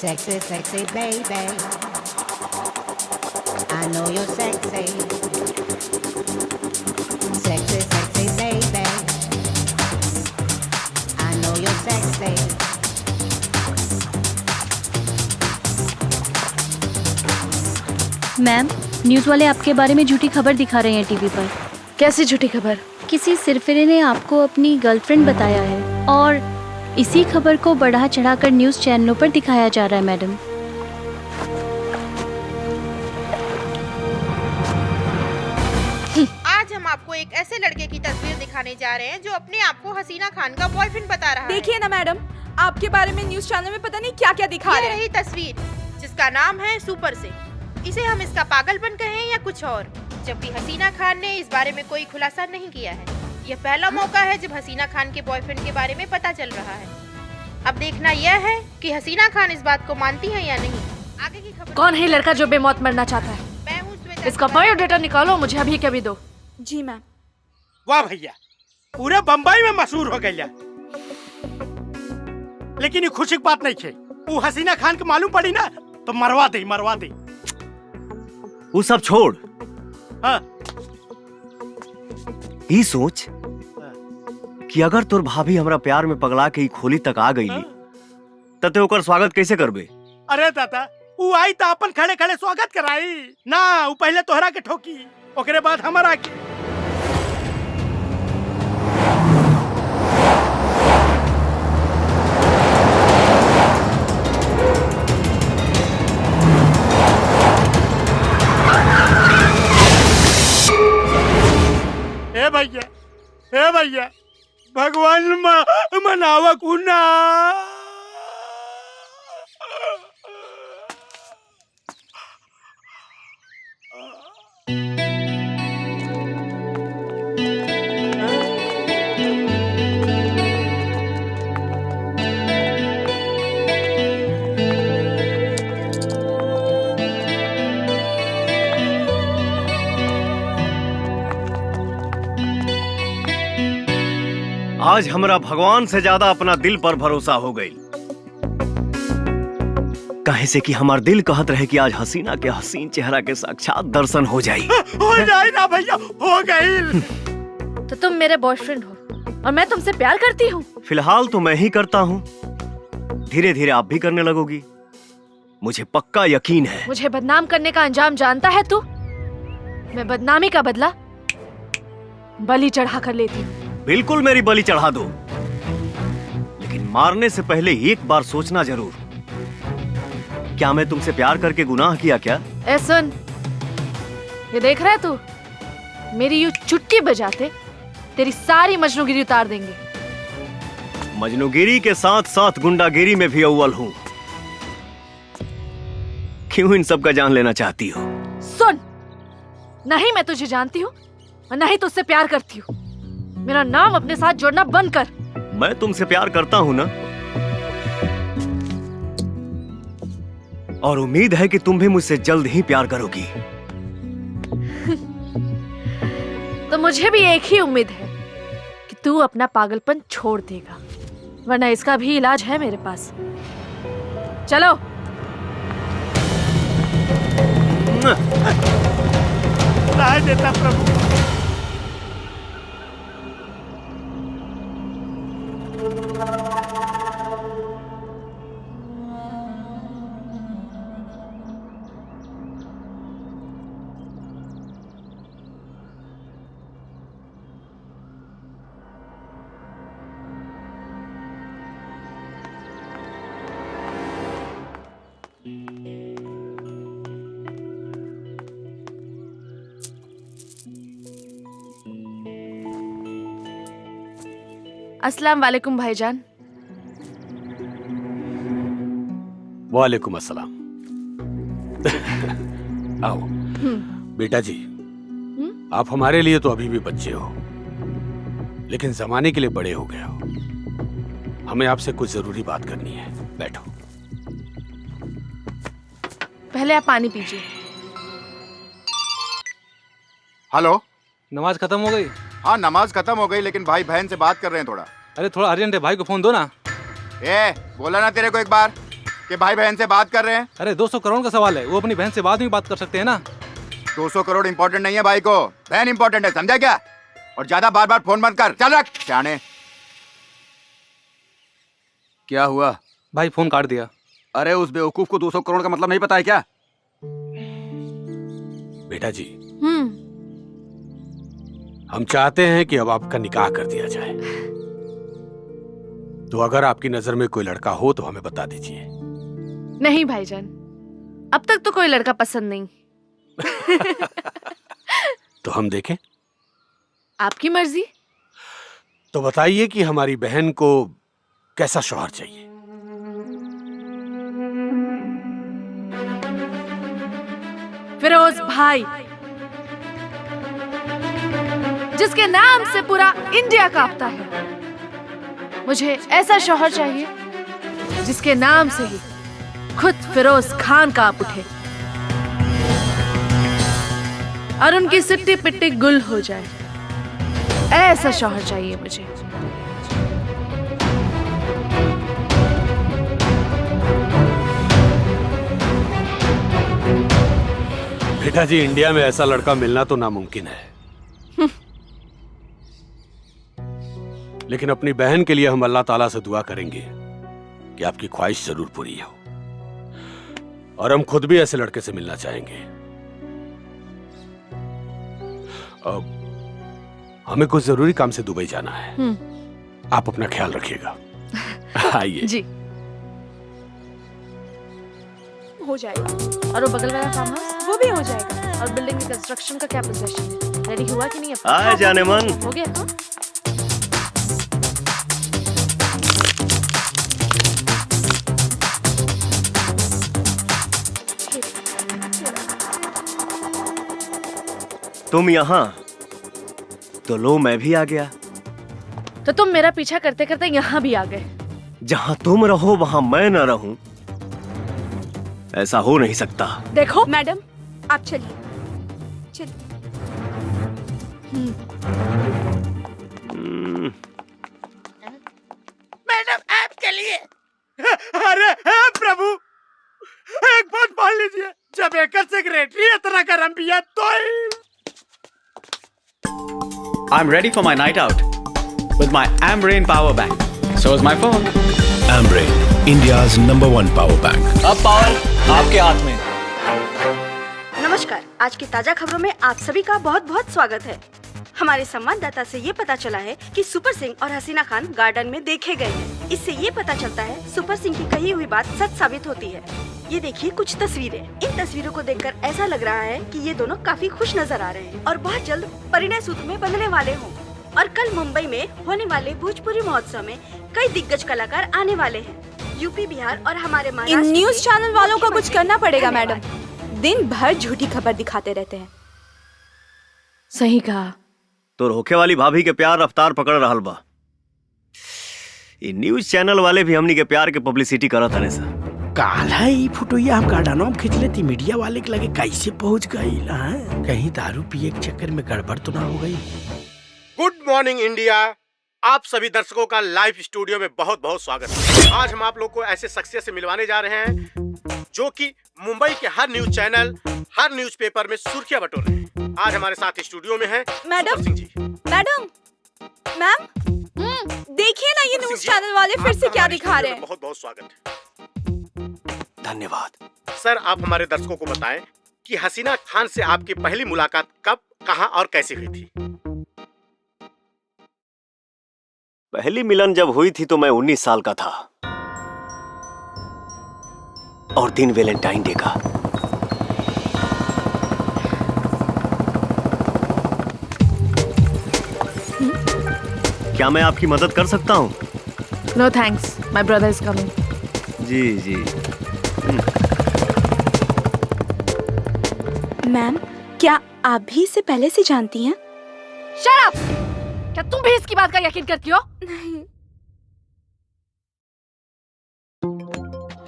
Sexy, sexy baby. I know you're sexy. Sexy, sexy baby. I know you're sexy. Ma'am, news वाले आपके बारे में झूठी खबर दिखा रहे हैं टीवी पर। कैसी झूठी खबर? किसी सिरफिरे ने आपको अपनी गर्लफ्रेंड बताया है और इसी खबर को बढ़ा चढ़ाकर न्यूज़ चैनलों पर दिखाया जा रहा है मैडम। आज हम आपको एक ऐसे लड़के की तस्वीर दिखाने जा रहे हैं जो अपने आप को हसीना खान का बॉयफ्रेंड बता रहा है। देखिए ना मैडम, आपके बारे में न्यूज़ चैनल में पता नहीं क्या क्या दिखा रहे हैं। रही तस्वीर जिसका नाम है सुपर से। इसे हम इसका पागलपन कहें या कुछ और, जबकि हसीना खान ने इस बारे में कोई खुलासा नहीं किया है। यह पहला मौका है जब हसीना खान के बॉयफ्रेंड के बारे में पता चल रहा है। अब देखना यह है कि हसीना खान इस बात को मानती है या नहीं। आगे की खबर। कौन है लड़का जो बेमौत मरना चाहता है? मैं हूँ श्वेता। इसका बायोडाटा निकालो, मुझे अभी के अभी दो। जी मैम। वाह भैया, पूरे बम्बई में मशहूर हो गया। लेकिन ये खुशी की बात नहीं है। वो हसीना खान के मालूम पड़ी ना तो मरवा दे। वो सब छोड़। हाँ। ई सोच कि अगर तोर भाभी हमरा प्यार में पगला के ई खोली तक आ गई तते ओकर स्वागत कैसे करबे? अरे दादा, वो आई तो अपन खड़े खड़े स्वागत कराई ना। वो पहले तोहरा के ठोकी, ओकरे बाद हमारा के। हे भैया, भगवान मनावा कुना। आज हमरा भगवान से ज्यादा अपना दिल पर भरोसा हो गई। काहे से कि हमार दिल कहत रहे कि आज हसीना के हसीन चेहरा के साक्षात दर्शन हो जाई। हो जाए ना भैया, हो गई। तो तुम मेरे बॉयफ्रेंड हो और मैं तुमसे प्यार करती हूँ। फिलहाल तो मैं ही करता हूँ, धीरे धीरे आप भी करने लगोगी, मुझे पक्का यकीन है। मुझे बदनाम करने का अंजाम जानता है तू? मैं बदनामी का बदला बलि चढ़ा कर लेती हूँ। बिल्कुल मेरी बलि चढ़ा दो, लेकिन मारने से पहले एक बार सोचना जरूर। क्या मैं तुमसे प्यार करके गुनाह किया क्या? ए सुन, ये देख रहा है तू? मेरी यूं चुटकी बजाते तेरी सारी मजनूगिरी उतार देंगे। मजनूगिरी के साथ साथ गुंडागिरी में भी अव्वल हूँ। क्यों इन सब का जान लेना चाहती हो? सुन, नहीं मैं तुझे जानती हूँ और नहीं तुझसे प्यार करती हूँ। मेरा नाम अपने साथ जोड़ना बंद कर। मैं तुमसे प्यार करता हूँ ना, और उम्मीद है कि तुम भी मुझसे जल्द ही प्यार करोगी। तो मुझे भी एक ही उम्मीद है कि तू अपना पागलपन छोड़ देगा, वरना इसका भी इलाज है मेरे पास। चलो। राह देता प्रभु। अस्सलाम वालेकुम भाईजान। वालेकुम अस्सलाम। आओ बेटा जी, आप हमारे लिए तो अभी भी बच्चे हो, लेकिन जमाने के लिए बड़े हो गए हो। हमें आपसे कुछ जरूरी बात करनी है, बैठो। पहले आप पानी पीजिए। हेलो, नमाज खत्म हो गई? हाँ नमाज खत्म हो गई, लेकिन भाई बहन से बात कर रहे हैं थोड़ा। अरे थोड़ा अर्जेंट है, भाई को फोन दो ना। ए बोला ना तेरे को एक बार। कि भाई बहन से बात कर रहे हैं? अरे 200 करोड़ का सवाल है, वो अपनी बहन से बाद में बात कर सकते हैं ना। 200 करोड़ इम्पोर्टेंट नहीं है भाई को, बहन इम्पोर्टेंट है, समझा क्या? और ज्यादा बार बार फोन बंद कर, चल रख शाने। क्या हुआ भाई? फोन काट दिया। अरे उस बेवकूफ को 200 करोड़ का मतलब नहीं पता है क्या? बेटा जी, हम चाहते हैं कि अब आपका निकाह कर दिया जाए। तो अगर आपकी नजर में कोई लड़का हो तो हमें बता दीजिए। नहीं भाईजान, अब तक तो कोई लड़का पसंद नहीं। तो हम देखें? आपकी मर्जी। तो बताइए कि हमारी बहन को कैसा शौहर चाहिए? फिरोज भाई, जिसके नाम से पूरा इंडिया कांपता है। मुझे ऐसा शौहर चाहिए जिसके नाम से ही खुद फिरोज खान कांप उठे और उनकी सिट्टी पिट्टी गुल हो जाए। ऐसा शौहर चाहिए मुझे। बेटा जी, इंडिया में ऐसा लड़का मिलना तो नामुमकिन है। लेकिन अपनी बहन के लिए हम अल्लाह ताला से दुआ करेंगे कि आपकी ख्वाहिश जरूर पूरी हो। और हम खुद भी ऐसे लड़के से मिलना चाहेंगे। हमें कुछ जरूरी काम से दुबई जाना है। आप अपना ख्याल रखिएगा। आइए जी। हो जाएगा। और वो बगल वाला फार्म हाउस वो भी हो जाएगा। और बिल्डिंग की कंस्ट्रक्शन का क्या पोजीशन है? रेडी हुआ कि नहीं? आए जाने मन। हो गया? हाँ? तुम यहाँ तो लो, मैं भी आ गया। तो तुम मेरा पीछा करते करते यहाँ भी आ गए। जहाँ तुम रहो वहाँ मैं न रहूं, ऐसा हो नहीं सकता। देखो मैडम, आप चलिए चलिए। मैडम आपके लिए। अरे प्रभु, एक बात मान लीजिए, जब एक सेक्रेटरी इतना गरम पिया तो I'm ready for my night out with my Ambrain power bank. So is my phone. Ambrain, India's #1 power bank. अब पावर आपके हाथ में। नमस्कार, आज की ताजा खबरों में आप सभी का बहुत बहुत स्वागत है। हमारे संवाददाता से ये पता चला है कि सुपर सिंह और हसीना खान गार्डन में देखे गए हैं। इससे ये पता चलता है सुपर सिंह की कही हुई बात सच साबित होती है। ये देखिए कुछ तस्वीरें। इन तस्वीरों को देखकर ऐसा लग रहा है कि ये दोनों काफी खुश नजर आ रहे हैं और बहुत जल्द परिणय सूत्र में बंधने वाले हों। और कल मुंबई में होने वाले भोजपुरी महोत्सव में कई दिग्गज कलाकार आने वाले हैं। यूपी, बिहार और हमारे इन न्यूज चैनल वालों को कुछ करना पड़ेगा मैडम। दिन भर झूठी खबर दिखाते रहते हैं। सही कहा। तो रोके वाली भाभी के प्यार रफ्तार पकड़ रहल बा। ये न्यूज चैनल वाले भी हमनी के प्यार के पब्लिसिटी करत हने सा। काला ई फोटोया हम गार्डनों में खींच लेती, मीडिया वाले के लगे कैसे पहुंच गई? कहीं दारू पिए के चक्कर में गड़बड़ तो ना हो गई? Good morning India. आप सभी दर्शकों का लाइव स्टूडियो में बहुत बहुत स्वागत है। आज हम आप लोग को ऐसे शख्सियत से मिलवाने जा रहे हैं जो कि मुंबई के हर न्यूज चैनल, हर न्यूज़पेपर में सुर्खियां बटोर रहे हैं। आज हमारे साथ स्टूडियो में है madam. Singh ji. Madam, ma'am, देखिए ना ये न्यूज चैनल वाले फिर से क्या दिखा रहे हैं। बहुत बहुत स्वागत है। धन्यवाद। सर, आप हमारे दर्शकों को बताएं कि हसीना खान से आपकी पहली मुलाकात कब, कहां और कैसे हुई थी? पहली मिलन जब हुई थी तो मैं 19 साल का था और दिन वैलेंटाइन डे का। क्या मैं आपकी मदद कर सकता हूँ? No thanks, my brother is coming. जी जी। मैम, क्या आप भी इसे पहले से जानती हैं? Shut up! क्या तुम भी इसकी बात का यकीन करती हो? नहीं।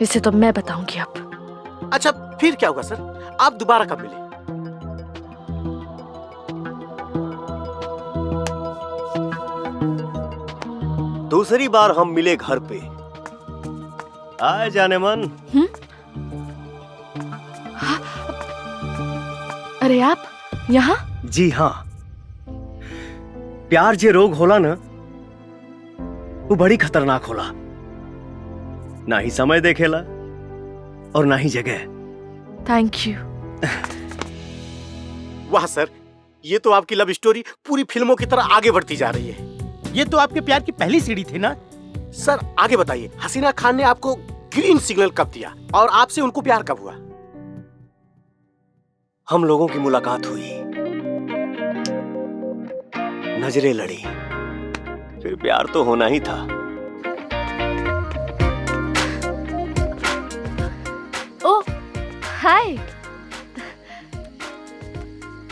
इसे तो मैं बताऊंगी अब। अच्छा, फिर क्या हुआ सर? आप दोबारा कब मिले? दूसरी बार हम मिले घर पे आए जाने मन। अरे आप यहाँ? जी हाँ, प्यार जे रोग होला ना, वो बड़ी खतरनाक होला। ना ही समय देखेला और ना ही जगह। Thank you. वाह सर, ये तो आपकी लव स्टोरी पूरी फिल्मों की तरह आगे बढ़ती जा रही है। ये तो आपके प्यार की पहली सीढ़ी थी ना। सर आगे बताइए, हसीना खान ने आपको ग्रीन सिग्नल कब दिया और आपसे उनको प्यार कब हुआ? हम लोगों की मुलाकात हुई, नजरें लड़ी, फिर प्यार तो होना ही था। ओ हाय।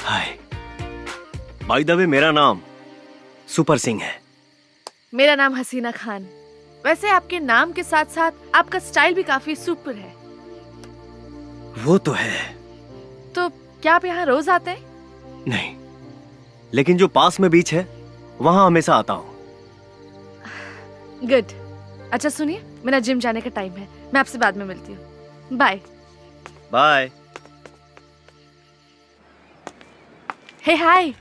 हाय। बाय द वे, मेरा नाम सुपर सिंह है। मेरा नाम हसीना खान। वैसे आपके नाम के साथ साथ आपका स्टाइल भी काफी सुपर है। वो तो है। तो क्या आप यहाँ रोज आते हैं? नहीं, लेकिन जो पास में बीच है वहां हमेशा आता हूँ। गुड। अच्छा सुनिए, मेरा जिम जाने का टाइम है, मैं आपसे बाद में मिलती हूँ। बाय। बाय। हे हाय।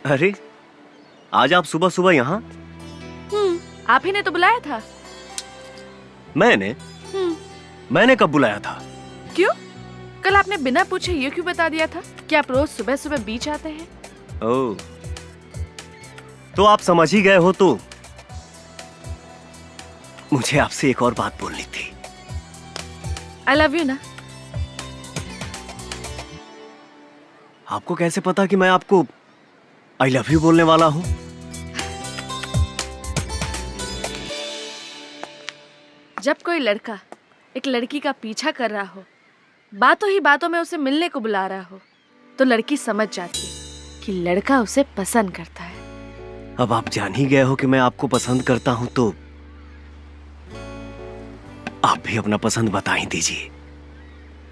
अरे आज आप सुबह सुबह यहाँ? आप ही ने तो बुलाया था। मैंने कब बुलाया था? क्यों? कल आपने बिना पूछे ये क्यों बता दिया था कि आप रोज सुबह सुबह बीच आते हैं? ओह, तो आप समझ ही गए हो। तो मुझे आपसे एक और बात बोलनी थी। आई लव यू ना। आपको कैसे पता कि मैं आपको आई लव यू बोलने वाला हूं? जब कोई लड़का एक लड़की का पीछा कर रहा हो, बातों ही बातों में उसे मिलने को बुला रहा हो, तो लड़की समझ जाती है कि लड़का उसे पसंद करता है। अब आप जान ही गए हो कि मैं आपको पसंद करता हूं, तो आप भी अपना पसंद बता ही दीजिए।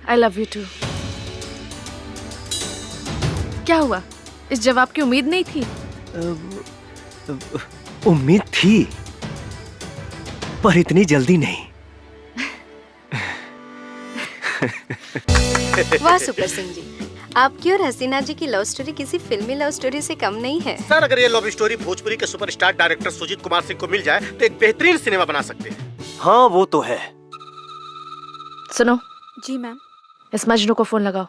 I love you too. क्या हुआ? इस जवाब की उम्मीद नहीं थी? उम्मीद थी, पर इतनी जल्दी नहीं। वाह सुपर सिंह जी, आपकी और हसीना जी की लव स्टोरी किसी फिल्मी लव स्टोरी से कम नहीं है। सर अगर ये लव स्टोरी भोजपुरी के सुपरस्टार डायरेक्टर सुजीत कुमार सिंह को मिल जाए तो एक बेहतरीन सिनेमा बना सकते हैं। हाँ वो तो है। सुनो। जी मैम। इस मजनू को फोन लगाओ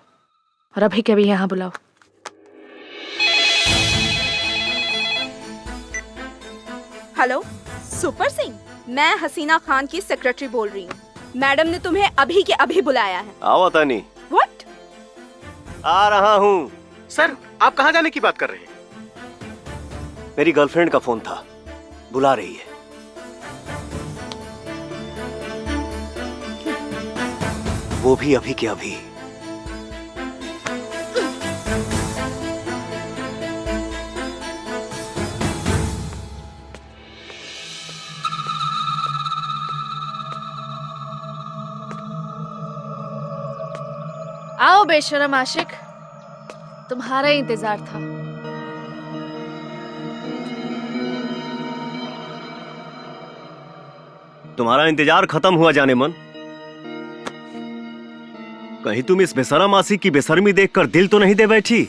और अभी के अभी यहाँ बुलाओ। हेलो सुपर सिंह, मैं हसीना खान की सेक्रेटरी बोल रही हूँ। मैडम ने तुम्हें अभी के अभी बुलाया है। आओ तानी। व्हाट? आ रहा हूँ। सर आप कहाँ जाने की बात कर रहे हैं? मेरी गर्लफ्रेंड का फोन था, बुला रही है। वो भी अभी के अभी। आओ बेशरम आशिक, तुम्हारा ही इंतजार था। तुम्हारा इंतजार खत्म हुआ जाने मन। कहीं तुम इस बेशरम आशिक की बेशर्मी देखकर दिल तो नहीं दे बैठी?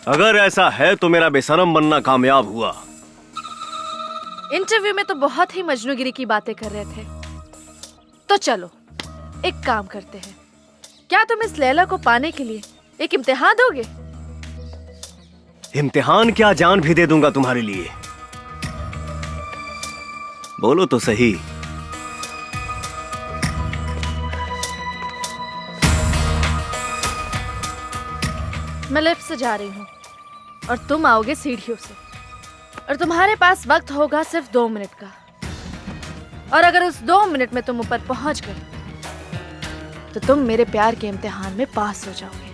अगर ऐसा है तो मेरा बेशरम बनना कामयाब हुआ। इंटरव्यू में तो बहुत ही मजनूगिरी की बातें कर रहे थे। तो चलो एक काम करते हैं, क्या तुम इस लैला को पाने के लिए एक इम्तिहान दोगे? इम्तिहान क्या, जान भी दे दूंगा तुम्हारे लिए। बोलो तो सही। मैं लिफ्ट से जा रही हूँ और तुम आओगे सीढ़ियों से, और तुम्हारे पास वक्त होगा सिर्फ 2 मिनट का। और अगर उस 2 मिनट में तुम ऊपर पहुंच गए तो तुम मेरे प्यार के इम्तिहान में पास हो जाओगे।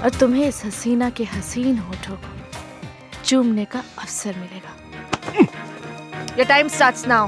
और तुम्हें इस हसीना के हसीन होठों को चूमने का अवसर मिलेगा। Your time starts now.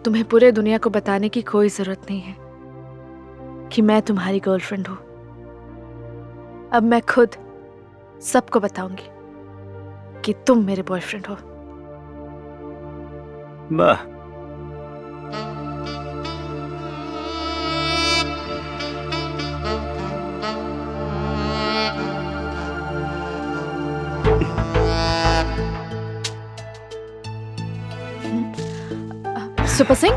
तुम्हें पूरे दुनिया को बताने की कोई जरूरत नहीं है कि मैं तुम्हारी गर्लफ्रेंड हूं। अब मैं खुद सबको बताऊंगी कि तुम मेरे बॉयफ्रेंड हो। वाह, सुपर सिंह,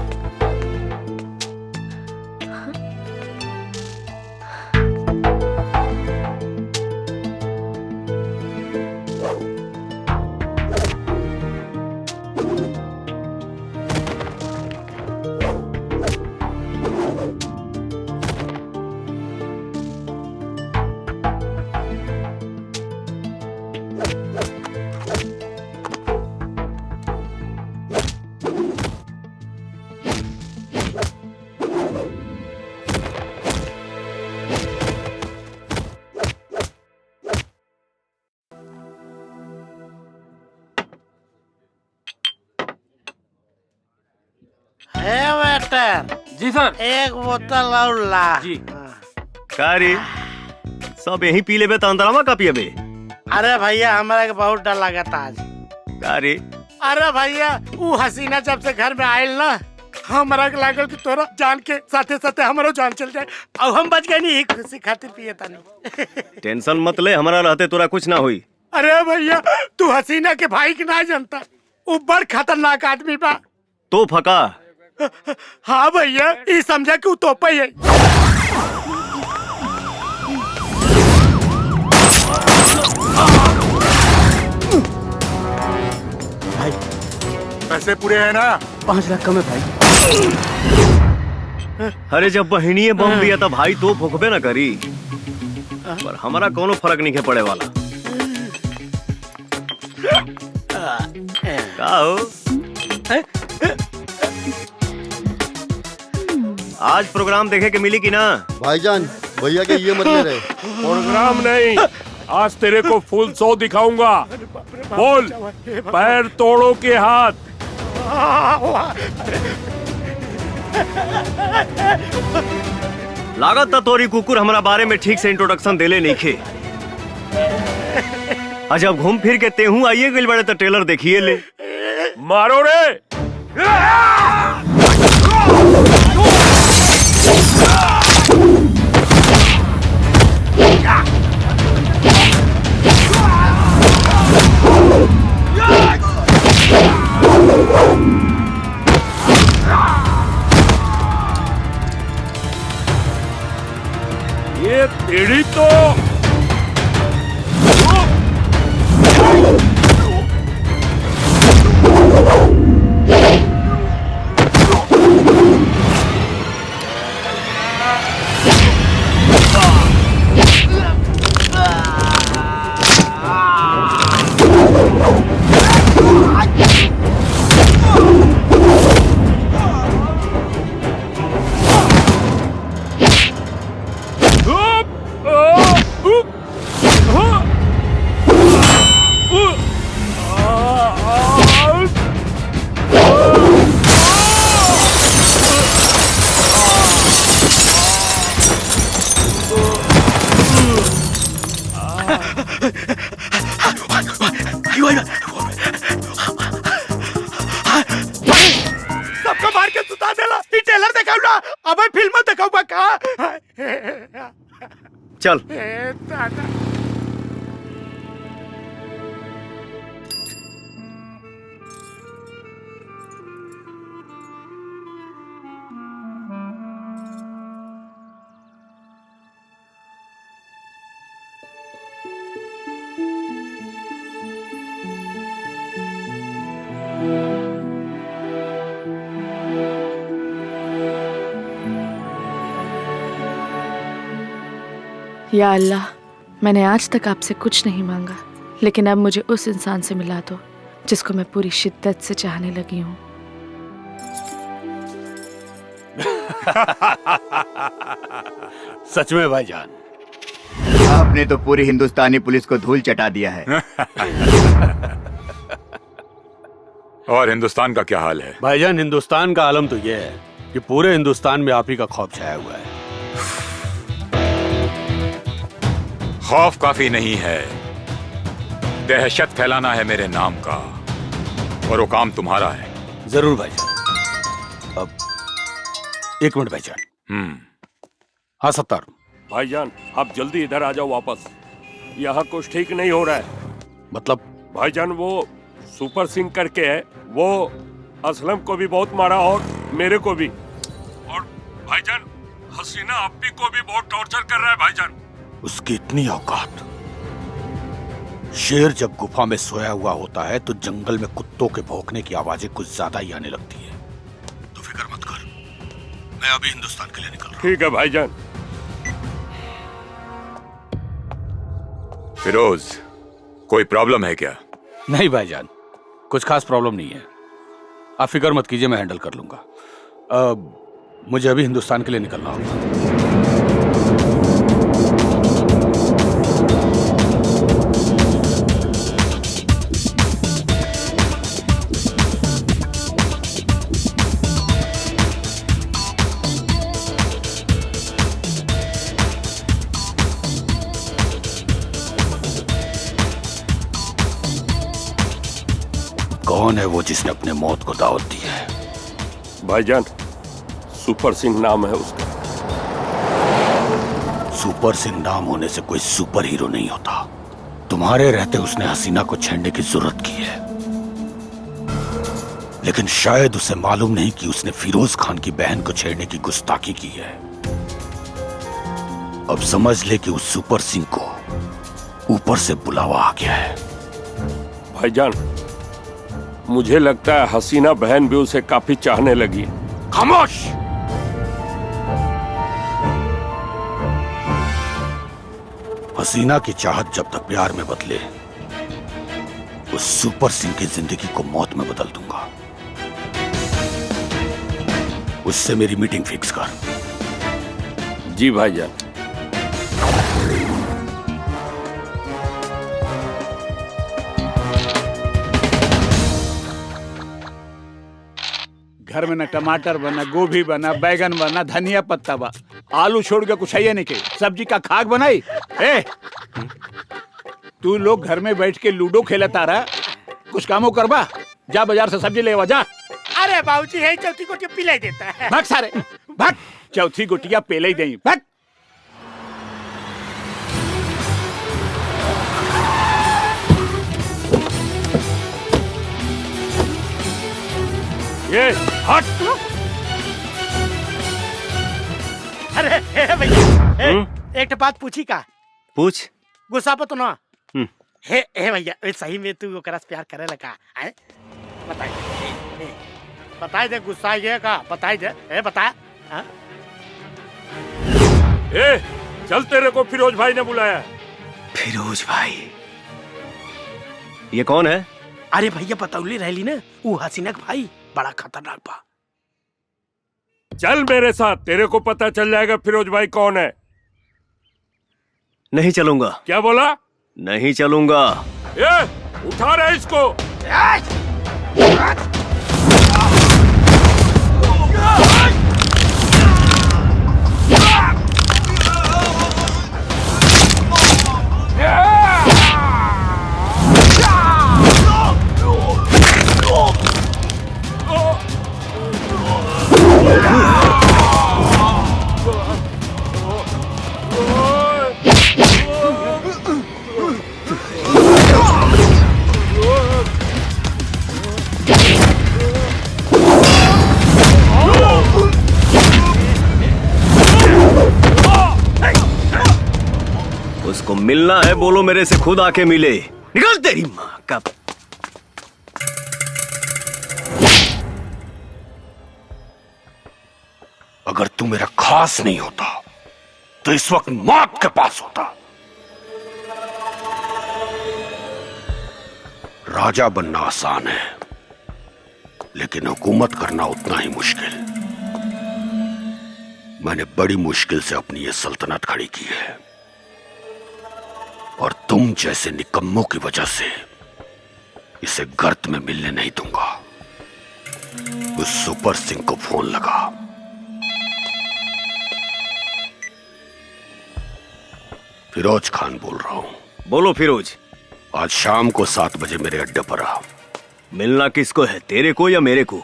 वेटर। जी सर। एक बोतल और ला। जी। का रे, सब यही पी लेबे तो अंदरवा का पियबे? अरे भैया हमारा के बहुत डर लगा था आज। का रे? अरे भैया वो हसीना जब से घर में आयल ना, हमारा के लागल कि तोरा जान के साथे साथे हमारो जान चल जाए। अब हम बच गए नहीं, खुशी खातिर पिए तानी। टेंशन मत ले, हमारा रहते तोरा कुछ ना हुई। अरे भैया तू हसीना के भाई के ना जानता, वो बड़ खतरनाक आदमी बा। तो फका? हाँ भैया, ये समझा कि वो तोपा ही है। भाई पैसे पूरे हैं ना? 5 लाख कम है भाई। अरे जब बहनिये बम दिया था भाई तो फूकबे ना करी, पर हमारा कोनो फर्क नहीं है पड़े वाला। का हो? आज प्रोग्राम देखे के मिली कि ना? भाईजान भैया के ये मत ले रहे। प्रोग्राम नहीं, आज तेरे को फुल 100 दिखाऊंगा। बोल, पैर तोड़ो के हाथ। लागत था तोरी कुकुर हमारा बारे में ठीक से इंट्रोडक्शन देले नहीं खे। जब घूम फिर के तेहू आइए गइल बड़े तो ट्रेलर देखिए ले। मारो रे। ये तेरी तो सबको मार के सुता देला। ये टेलर दिखाऊ ना, अब फिल्म दिखाऊ बा का। चल। या अल्लाह, मैंने आज तक आपसे कुछ नहीं मांगा, लेकिन अब मुझे उस इंसान से मिला दो जिसको मैं पूरी शिद्दत से चाहने लगी हूँ। सच में भाईजान, आपने तो पूरी हिंदुस्तानी पुलिस को धूल चटा दिया है। और हिंदुस्तान का क्या हाल है? भाईजान, हिंदुस्तान का आलम तो यह है कि पूरे हिंदुस्तान में आप ही का खौफ छाया हुआ है। खौफ काफी नहीं है, दहशत फैलाना है मेरे नाम का, और वो काम तुम्हारा है। जरूर भाईजान। अब एक मिनट भाईजान। हाँ सत्तार। भाईजान आप जल्दी इधर आ जाओ वापस, यहाँ कुछ ठीक नहीं हो रहा है। मतलब? भाईजान वो सुपर सिंह करके है, वो असलम को भी बहुत मारा और मेरे को भी, और भाईजान हसीना अप्पी को भी बहुत टॉर्चर कर रहा है भाईजान। उसकी इतनी औकात। शेर जब गुफा में सोया हुआ होता है तो जंगल में कुत्तों के भौंकने की आवाजें कुछ ज्यादा ही आने लगती है। तो फिक्र मत कर, मैं अभी हिंदुस्तान के लिए निकल रहा हूं। ठीक है भाईजान। फिरोज, कोई प्रॉब्लम है क्या? नहीं भाईजान, कुछ खास प्रॉब्लम नहीं है। आप फिक्र मत कीजिए, मैं हैंडल कर लूंगा। मुझे अभी हिंदुस्तान के लिए निकलना होगा। कौन है वो जिसने अपने मौत को दावत दी है? भाईजान सुपर सिंह नाम है उसका। सुपर सिंह नाम होने से कोई सुपर हीरो नहीं होता। तुम्हारे रहते उसने हसीना को छेड़ने की जरूरत की है, लेकिन शायद उसे मालूम नहीं कि उसने फिरोज खान की बहन को छेड़ने की गुस्ताखी की है। अब समझ ले कि उस सुपर सिंह को ऊपर से बुलावा आ गया है। भाईजान मुझे लगता है हसीना बहन भी उसे काफी चाहने लगी। खामोश! हसीना की चाहत जब तक प्यार में बदले, उस सुपर सिंह की जिंदगी को मौत में बदल दूंगा। उससे मेरी मीटिंग फिक्स कर। जी भाईजान। घर में न टमाटर बना, गोभी बना, बैगन बना, धनिया पत्ता बा, आलू छोड़ के कुछ है नहीं के सब्जी का खाक बनाई। ए तू लोग घर में बैठ के लूडो खेलता रहा, कुछ कामों करबा। जा बाजार से सब्जी ले जा। अरे बाबूजी है चौथी को पिलाई देता है। भाग सारे भाग, चौथी गोटिया पेले ही दें। भाग। ये हट। अरे भैया एक बात पूछी का? पूछ। गुस्सा पर तो ना। हे भैया सही में तू ओकरा से प्यार करे लगा? बताई दे गुस्सा ये का, बताई दे बता। ए चल, तेरे को फिरोज भाई ने बुलाया। फिरोज भाई? ये कौन है? अरे भैया पतौली रहली ना, वो हसीना का भाई, बड़ा खतरनाक बा। चल मेरे साथ, तेरे को पता चल जाएगा फिरोज भाई कौन है। नहीं चलूंगा। क्या बोला? नहीं चलूंगा। ए उठा रहे इसको। उसको मिलना है, बोलो मेरे से खुद आके मिले। निकल तेरी माँ का। अगर तू मेरा खास नहीं होता तो इस वक्त मौत के पास होता। राजा बनना आसान है, लेकिन हुकूमत करना उतना ही मुश्किल। मैंने बड़ी मुश्किल से अपनी ये सल्तनत खड़ी की है, और तुम जैसे निकम्मों की वजह से इसे गर्त में मिलने नहीं दूंगा। उस सुपर सिंह को फोन लगा। फिरोज खान बोल रहा हूँ। बोलो फिरोज। आज शाम को 7 बजे मेरे अड्डे पर आ। मिलना किसको है, तेरे को या मेरे को?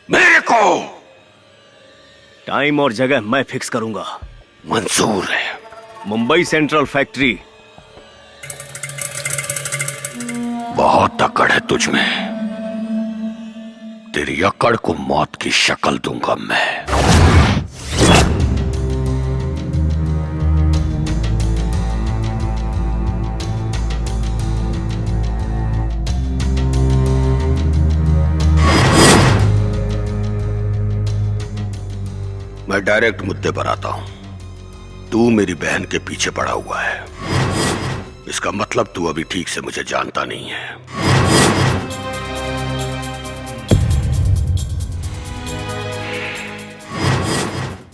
मेरे को। टाइम और जगह मैं फिक्स करूंगा। मंजूर है। Mumbai central factory. बहुत अकड़ है तुझ में। तेरी अकड़ को मौत की शक्ल दूंगा मैं। मैं डायरेक्ट मुद्दे पर आता हूं। तू मेरी बहन के पीछे पड़ा हुआ है। इसका मतलब तू अभी ठीक से मुझे जानता नहीं है।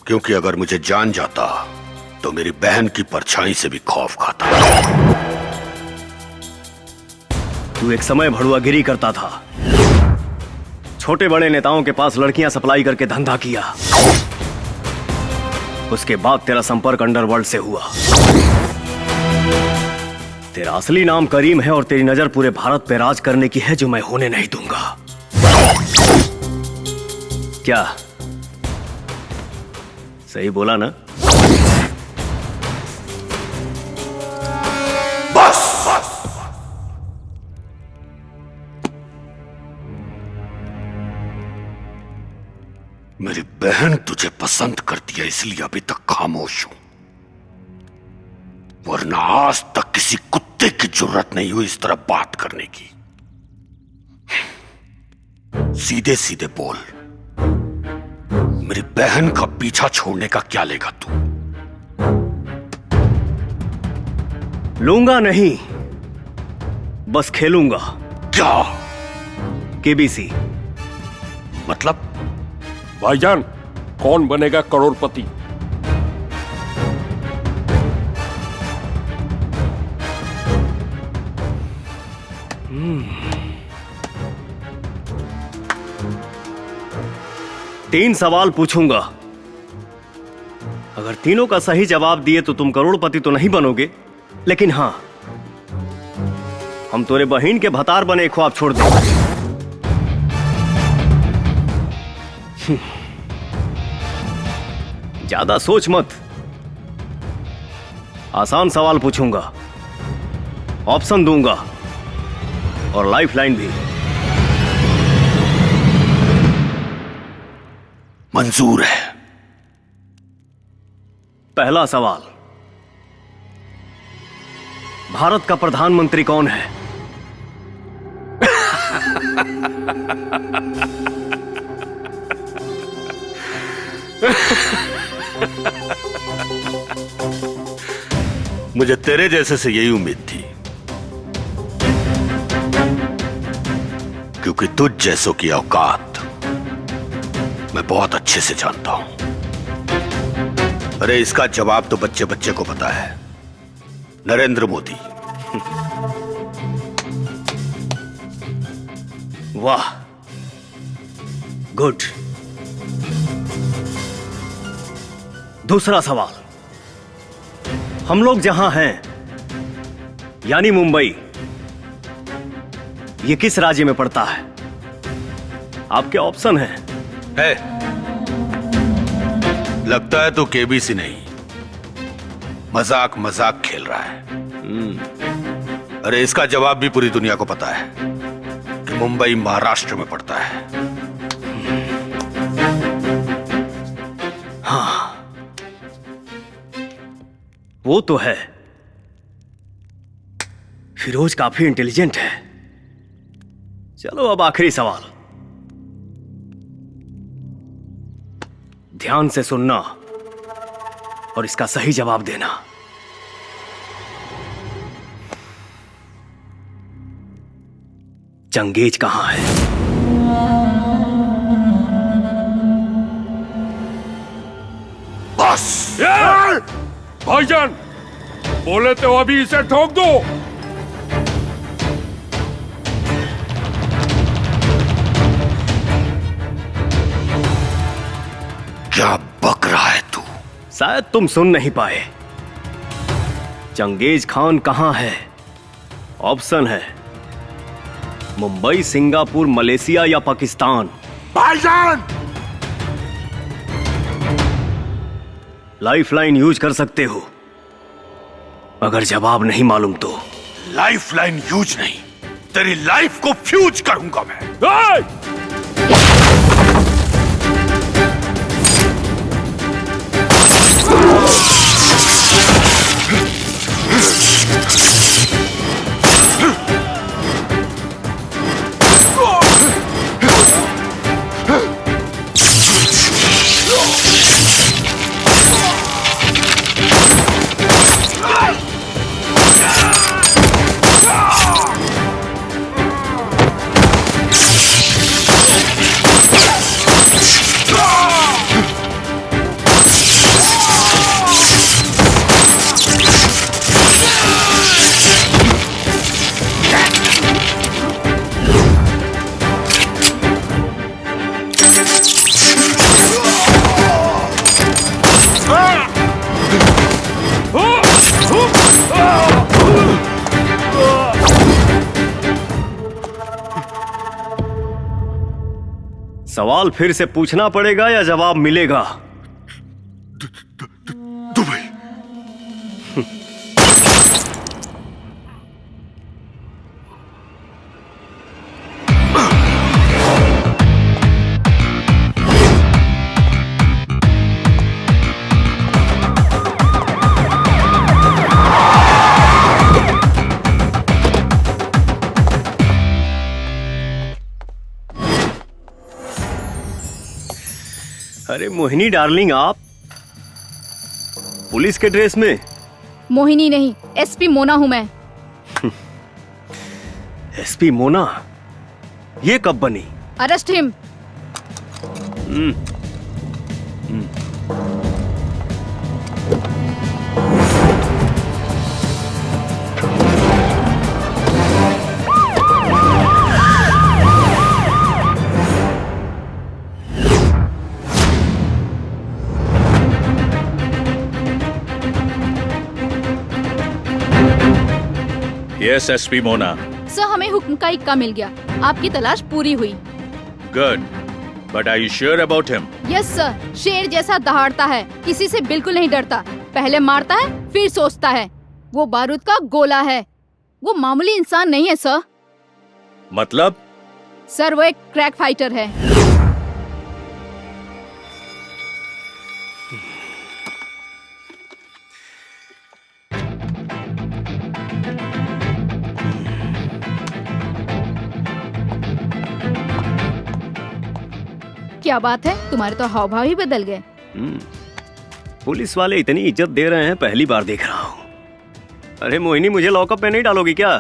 क्योंकि अगर मुझे जान जाता तो मेरी बहन की परछाई से भी खौफ खाता। तू एक समय भड़ुआगिरी करता था, छोटे बड़े नेताओं के पास लड़कियां सप्लाई करके धंधा किया। उसके बाद तेरा संपर्क अंडरवर्ल्ड से हुआ। तेरा असली नाम करीम है और तेरी नजर पूरे भारत पे राज करने की है, जो मैं होने नहीं दूंगा। क्या सही बोला ना? बस मेरी बहन तुझे पसंद करती है, इसलिए अभी तक खामोश हूं। वरना आज तक किसी कुत्ते की जरूरत नहीं हुई इस तरह बात करने की। सीधे सीधे बोल, मेरी बहन का पीछा छोड़ने का क्या लेगा तू? लूंगा नहीं, बस खेलूंगा। क्या? केबीसी। मतलब? भाईजान, कौन बनेगा करोड़पति? तीन सवाल पूछूंगा। अगर तीनों का सही जवाब दिए तो तुम करोड़पति तो नहीं बनोगे, लेकिन हां, हम तोरे बहन के भतार बने ख्वाब छोड़ देंगे। ज्यादा सोच मत। आसान सवाल पूछूंगा, ऑप्शन दूंगा और लाइफलाइन भी। मंजूर है। पहला सवाल, भारत का प्रधानमंत्री कौन है? मुझे तेरे जैसे से यही उम्मीद थी, क्योंकि तुझ जैसों की औकात मैं बहुत अच्छे से जानता हूं। अरे इसका जवाब तो बच्चे बच्चे को पता है, नरेंद्र मोदी। वाह, गुड। दूसरा सवाल, हम लोग जहां हैं यानी मुंबई, ये किस राज्य में पड़ता है? आपके ऑप्शन हैं। है। लगता है तो केबीसी नहीं, मजाक मजाक खेल रहा है। अरे इसका जवाब भी पूरी दुनिया को पता है कि मुंबई महाराष्ट्र में पड़ता है। हाँ, वो तो है। फिरोज काफी इंटेलिजेंट है। चलो अब आखिरी सवाल, ध्यान से सुनना और इसका सही जवाब देना। चंगेज कहां है? बस। भाईजान, बोले तो अभी इसे ठोक दो। क्या बक रहा है तू? शायद तुम सुन नहीं पाए। चंगेज खान कहां है? ऑप्शन है मुंबई, सिंगापुर, मलेशिया या पाकिस्तान। भाईजान! लाइफलाइन यूज कर सकते हो, अगर जवाब नहीं मालूम तो। लाइफलाइन यूज नहीं, तेरी लाइफ को फ्यूज करूंगा मैं। सवाल फिर से पूछना पड़ेगा या जवाब मिलेगा? दुबई। अरे मोहिनी डार्लिंग, आप पुलिस के ड्रेस में? मोहिनी नहीं, एसपी मोना हूँ मैं। एसपी मोना? ये कब बनी? Arrest him. Yes SP Mona. Sir, हमें हुक्म का इक्का मिल गया, आपकी तलाश पूरी हुई। Good, but are you sure about him? Yes sir, शेर जैसा दहाड़ता है, किसी से बिल्कुल नहीं डरता, पहले मारता है फिर सोचता है। वो बारूद का गोला है, वो मामूली इंसान नहीं है सर। मतलब? सर, वो एक क्रैक फाइटर है। क्या बात है, तुम्हारे तो हाव भाव ही बदल गए। पुलिस वाले इतनी इज्जत दे रहे हैं, पहली बार देख रहा हूँ। अरे मोहिनी, मुझे लॉकअप में नहीं डालोगी क्या?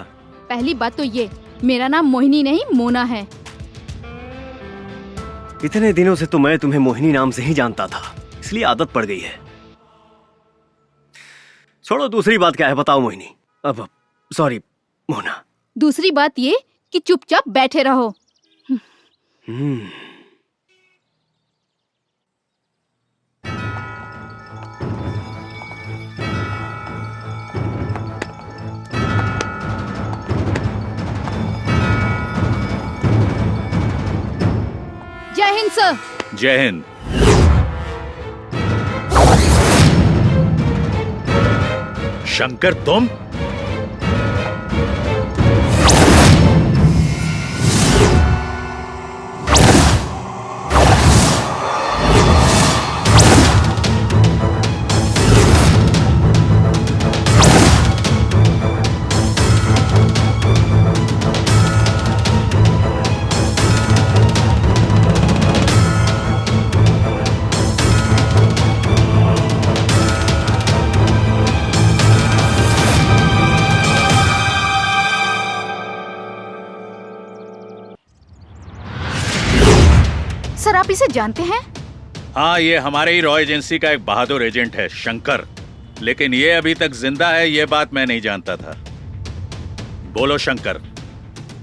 पहली बात तो ये, मेरा नाम मोहिनी नहीं मोना है। इतने दिनों से तो मैं तुम्हें मोहिनी नाम से ही जानता था, इसलिए आदत पड़ गई है। छोड़ो, दूसरी बात क्या है बताओ मोहिनी। अब सॉरी मोना। दूसरी बात ये कि चुपचाप बैठे रहो। जय हिंद सर। जय हिंद। शंकर, तुम? सर, आप इसे जानते हैं? हाँ, ये हमारे ही रॉ एजेंसी का एक बहादुर एजेंट है, शंकर। लेकिन ये अभी तक जिंदा है, ये बात मैं नहीं जानता था। बोलो शंकर,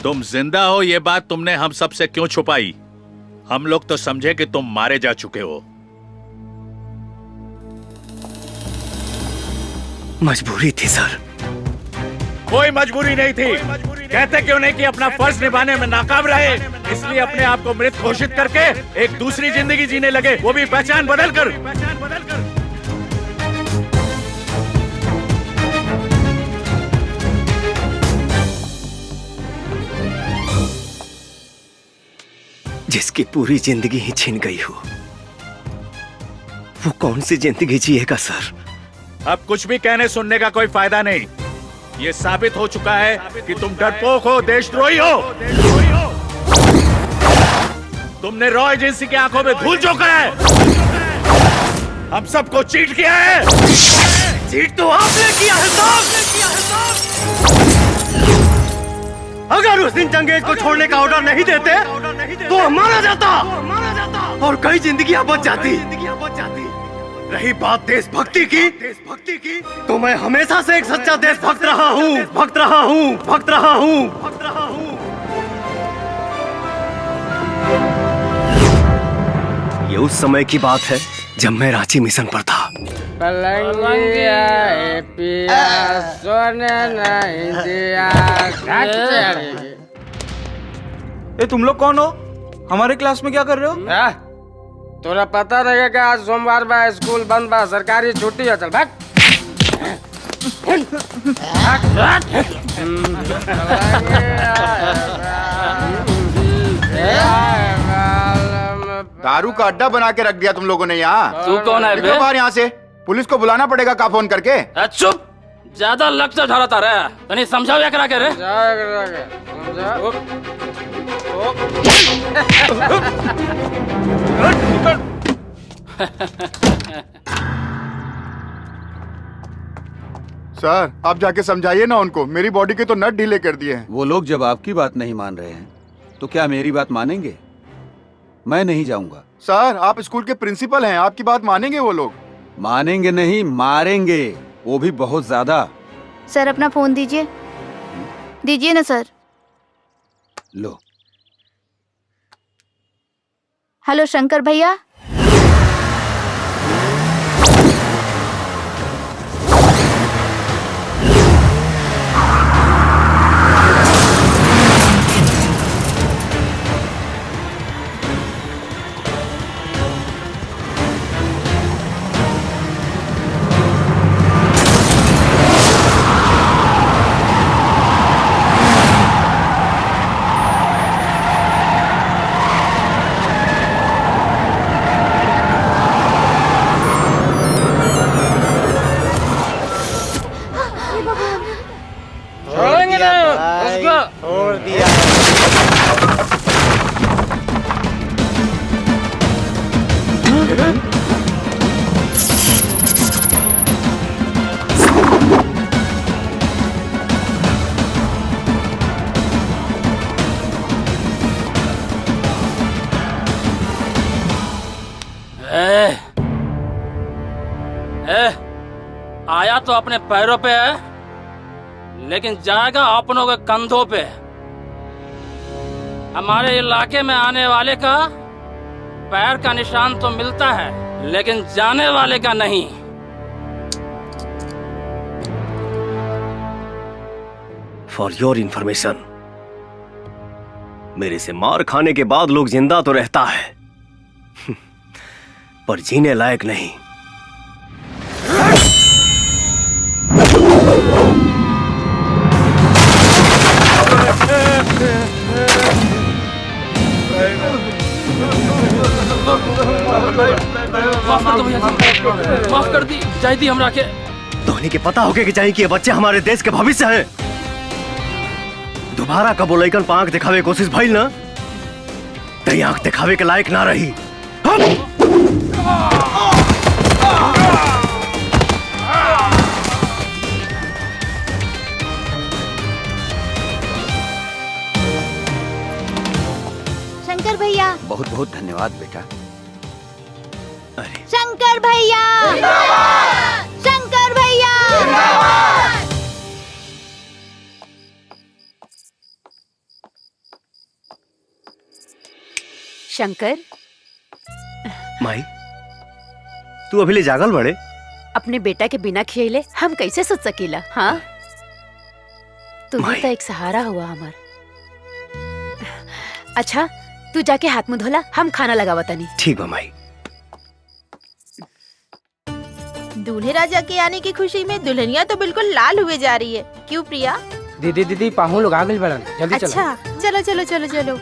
तुम जिंदा हो ये बात तुमने हम सब से क्यों छुपाई? हम लोग तो समझे कि तुम मारे जा चुके हो। मजबूरी थी सर। कोई मजबूरी नहीं थी। कहते क्यों नहीं कि अपना फर्ज निभाने में नाकाम रहे, इसलिए अपने आप को मृत घोषित करके एक दूसरी जिंदगी जीने लगे, वो भी पहचान बदल कर। जिसकी पूरी जिंदगी ही छिन गई हो, वो कौन सी जिंदगी जिएगा सर? अब कुछ भी कहने सुनने का कोई फायदा नहीं। ये साबित हो चुका है कि तुम डरपोक हो, देशद्रोही हो। तुमने रॉ एजेंसी की आंखों में धूल झोंका है, हम सबको चीट किया है। चीट तो आपने किया है साहब। अगर उस दिन चंगेज को छोड़ने का ऑर्डर नहीं देते तो मारा जाता और कई जिंदगियां बच जाती। रही बात देशभक्ति की, तो मैं हमेशा से एक सच्चा देशभक्त रहा हूँ। ये उस समय की बात है जब मैं रांची मिशन पर था। ए, तुम लोग कौन हो? हमारे क्लास में क्या कर रहे हो? तोरा पता रहेगा कि आज सोमवार बा, स्कूल बंद बा, सरकारी छुट्टी है। चल भाग। दारू का अड्डा बना के रख दिया तुम लोगों ने यहाँ। तू कौन है बे? बाहर यहाँ से पुलिस को बुलाना पड़ेगा का फोन करके। चुप, ज्यादा लक्ष्य ढालता रहे, तनी समझाओ या करा के रे। सर आप जाके समझाइए ना उनको, मेरी बॉडी के तो नट ढीले कर दिए हैं। वो लोग जब आपकी बात नहीं मान रहे हैं तो क्या मेरी बात मानेंगे? मैं नहीं जाऊंगा। सर आप स्कूल के प्रिंसिपल हैं, आपकी बात मानेंगे वो लोग? मानेंगे नहीं, मारेंगे, वो भी बहुत ज्यादा। सर अपना फोन दीजिए। दीजिए ना सर। लो। हेलो शंकर भैया। छोड़ दिया। आया तो अपने पैरों पे है, लेकिन जाएगा अपनों के कंधों पे। हमारे इलाके में आने वाले का पैर का निशान तो मिलता है, लेकिन जाने वाले का नहीं। फॉर योर इंफॉर्मेशन, मेरे से मार खाने के बाद लोग जिंदा तो रहता है पर जीने लायक नहीं। माफ कर दी जायदी हमरा के। धोनी के पता होके कि चाहिए कि ये बच्चे हमारे देश के भविष्य हैं। दोबारा कबो लइकन पर आंख दिखावे कोशिश भइल ना, तई आंख दिखावे के लायक ना रही। शंकर भैया। बहुत बहुत धन्यवाद बेटा। शंकर भैया। शंकर भैया। शंकर। माई, तू अभी ले जागल बड़े? अपने बेटा के बिना खियले हम कैसे सोच सकीला? हाँ, तुम्हें तो एक सहारा हुआ हमार। अच्छा, तू जाके हाथ मुंह धोला, हम खाना लगावा तनी। ठीक बा माई। दूल्हे राजा के आने की खुशी में दुल्हनिया तो बिल्कुल लाल हुए जा रही है। क्यों प्रिया? दीदी पाहु लोग आ गइल बड़न, जल्दी चलो। अच्छा, चलो चलो चलो चलो।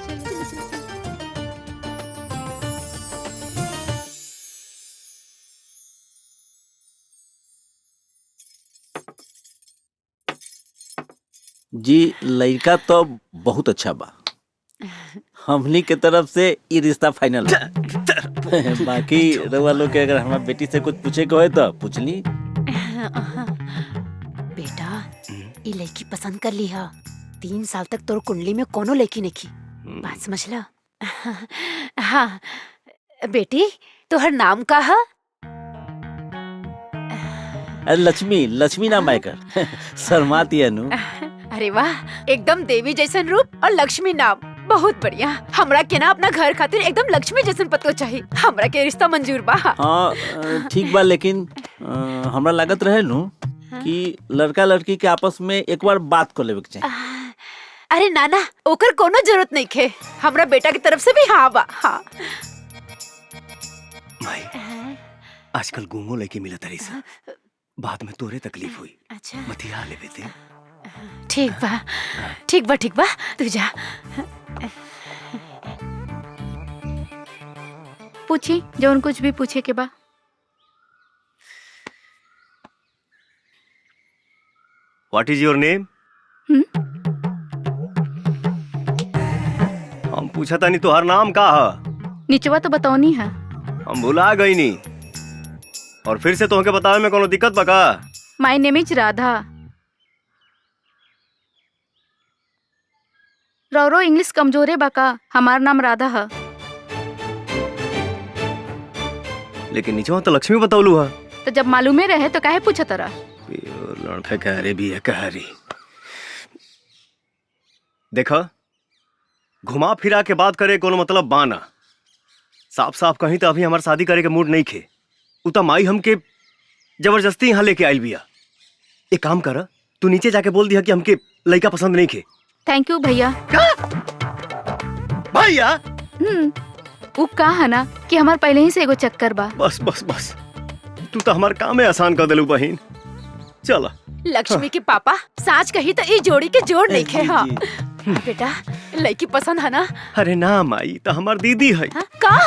जी लड़का तो बहुत अच्छा बा, हमनी के तरफ से ये रिश्ता फाइनल है। बाकी रउआ लोग के अगर हमार बेटी से कुछ पूछे के होए तो पूछ ली। बेटा, ये लड़की पसंद कर ली हा। 3 साल तक तोर कुंडली में कोनो लड़की नहीं की, बात समझ ला। हाँ बेटी, तोहर नाम का है? लक्ष्मी नाम है कर। शर्माती है नु। अरे वाह, एकदम देवी जैसन रूप और लक्ष्मी नाम, बहुत बढ़िया। हमरा के ना अपना घर खातिर एकदम लक्ष्मी जैसन पतो चाहिए। हमरा के रिश्ता मंजूर बा। हाँ ठीक बा, लेकिन हमरा लागत रहे नु कि लड़का लड़की के आपस में एक बार बात कर लेवे के चाहिए। अरे नाना, ओकर कोनो जरूरत नहीं खे। हमरा बेटा की तरफ से भी हाँ बा। हाँ माई, आजकल गुमो लेके मिला तरी सा, बाद में तोरे तकलीफ हुई। अच्छा, मतिया ले बेटे। ठीक बा ठीक बा, तू जा। पूछी जौन कुछ भी पूछे के बा। What is your name? हम पूछा था नहीं तुहार नाम का है? निचवा तो बताओनी है। हम भुला गई नी, और फिर से तोहके बतावे में कोनो दिक्कत बा का? My name is Radha. रौरो इंग्लिश कमजोरे बा का? हमार नाम राधा है। लेकिन नीचवा तो लक्ष्मी बतौलू है। तो जब मालूमे रहे तो काहे पूछा तरा? लड़का कह रहे भी है, कह रही। देखा, घुमा फिरा के बात करे कोनो मतलब बाना। साफ साफ कहीं तो अभी हमार शादी करे के मूड नहीं खे। उता माई हमके जबरदस्ती यहाँ लेके आइल बिया। एक काम कर, तू नीचे जाके बोल दिया कि हमके लड़का पसंद नहीं खे। थैंक यू भैया। भैया? वो कहा है ना कि हमार पहले ही से एगो चक्कर बा। बस बस बस, तू तो हमार काम में आसान कर दिलू बहिन। चलो। लक्ष्मी के पापा साच कही तो ये जोड़ी के जोड़ नहीं खे। हाँ बेटा, लड़की पसंद है ना? अरे ना माई, तो हमार दीदी है। का?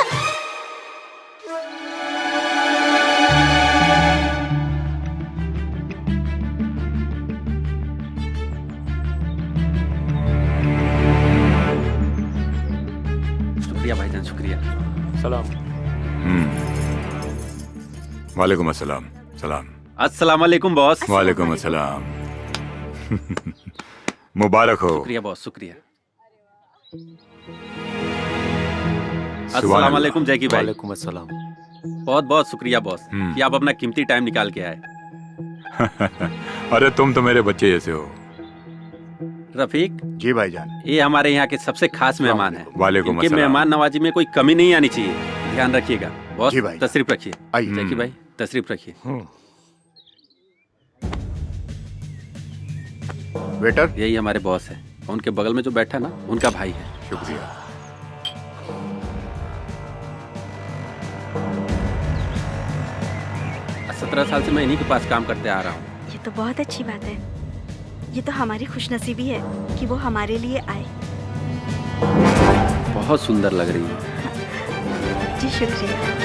शुक्रिया भाईजान, शुक्रिया। सलाम। वालेकुम अस्सलाम। सलाम। अस्सलाम वालेकुम बॉस। वालेकुम अस्सलाम। मुबारक हो। शुक्रिया बॉस, शुक्रिया। अस्सलाम वालेकुम जैकी भाई। वालेकुम अस्सलाम। बहुत बहुत शुक्रिया बॉस कि आप अपना कीमती टाइम निकाल के आए। अरे तुम तो मेरे बच्चे जैसे हो। रफीक जी भाईजान, ये हमारे यहाँ के सबसे खास मेहमान हैं। वालेकुम इनके अस्सलाम। मेहमान नवाजी में कोई कमी नहीं आनी चाहिए, ध्यान रखिएगा। बॉस जी भाई। तशरीफ रखिए। आइए। जैकी भाई तशरीफ रखिए। वेटर, यही हमारे बॉस है। उनके बगल में जो बैठा ना, उनका भाई है। शुक्रिया। 17 साल से मैं इन्हीं के पास काम करते आ रहा हूँ। ये तो बहुत अच्छी बात है। ये तो हमारी खुशनसीबी है कि वो हमारे लिए आए। बहुत सुंदर लग रही है। जी शुक्रिया।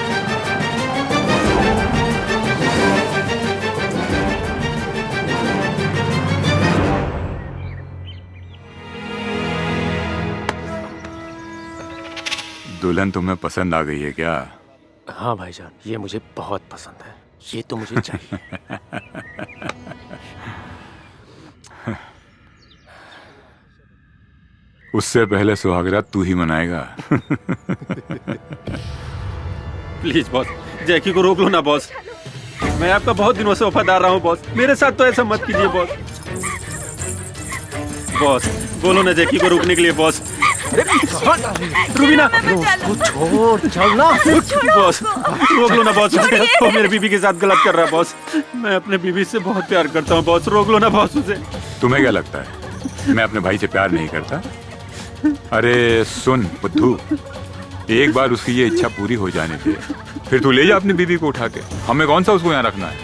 दुल्हन तुम्हें पसंद आ गई है क्या? हाँ भाईजान, ये मुझे बहुत पसंद है। ये तो मुझे चाहिए। उससे पहले सुहागरात तू ही मनाएगा। प्लीज बॉस, जैकी को रोक लो ना बॉस। मैं आपका बहुत दिनों से वफादार रहा हूँ बॉस। मेरे साथ तो ऐसा मत कीजिए बॉस। बॉस बोलो ना जैकी को रोकने के लिए बॉस। रुबीना छोड़ चल ना। बॉस रोक लो ना बॉस, वो मेरे बीबी के साथ गलत कर रहा है बॉस। मैं अपने बीबी से बहुत प्यार करता हूँ बॉस, रोक लो ना बॉस उसे। तुम्हें क्या लगता है मैं अपने भाई से प्यार नहीं करता? अरे सुन बुद्धू, एक बार उसकी ये इच्छा पूरी हो जाने दे, फिर तू ले जा अपनी बीबी को उठा के। हमें कौन सा उसको यहाँ रखना है?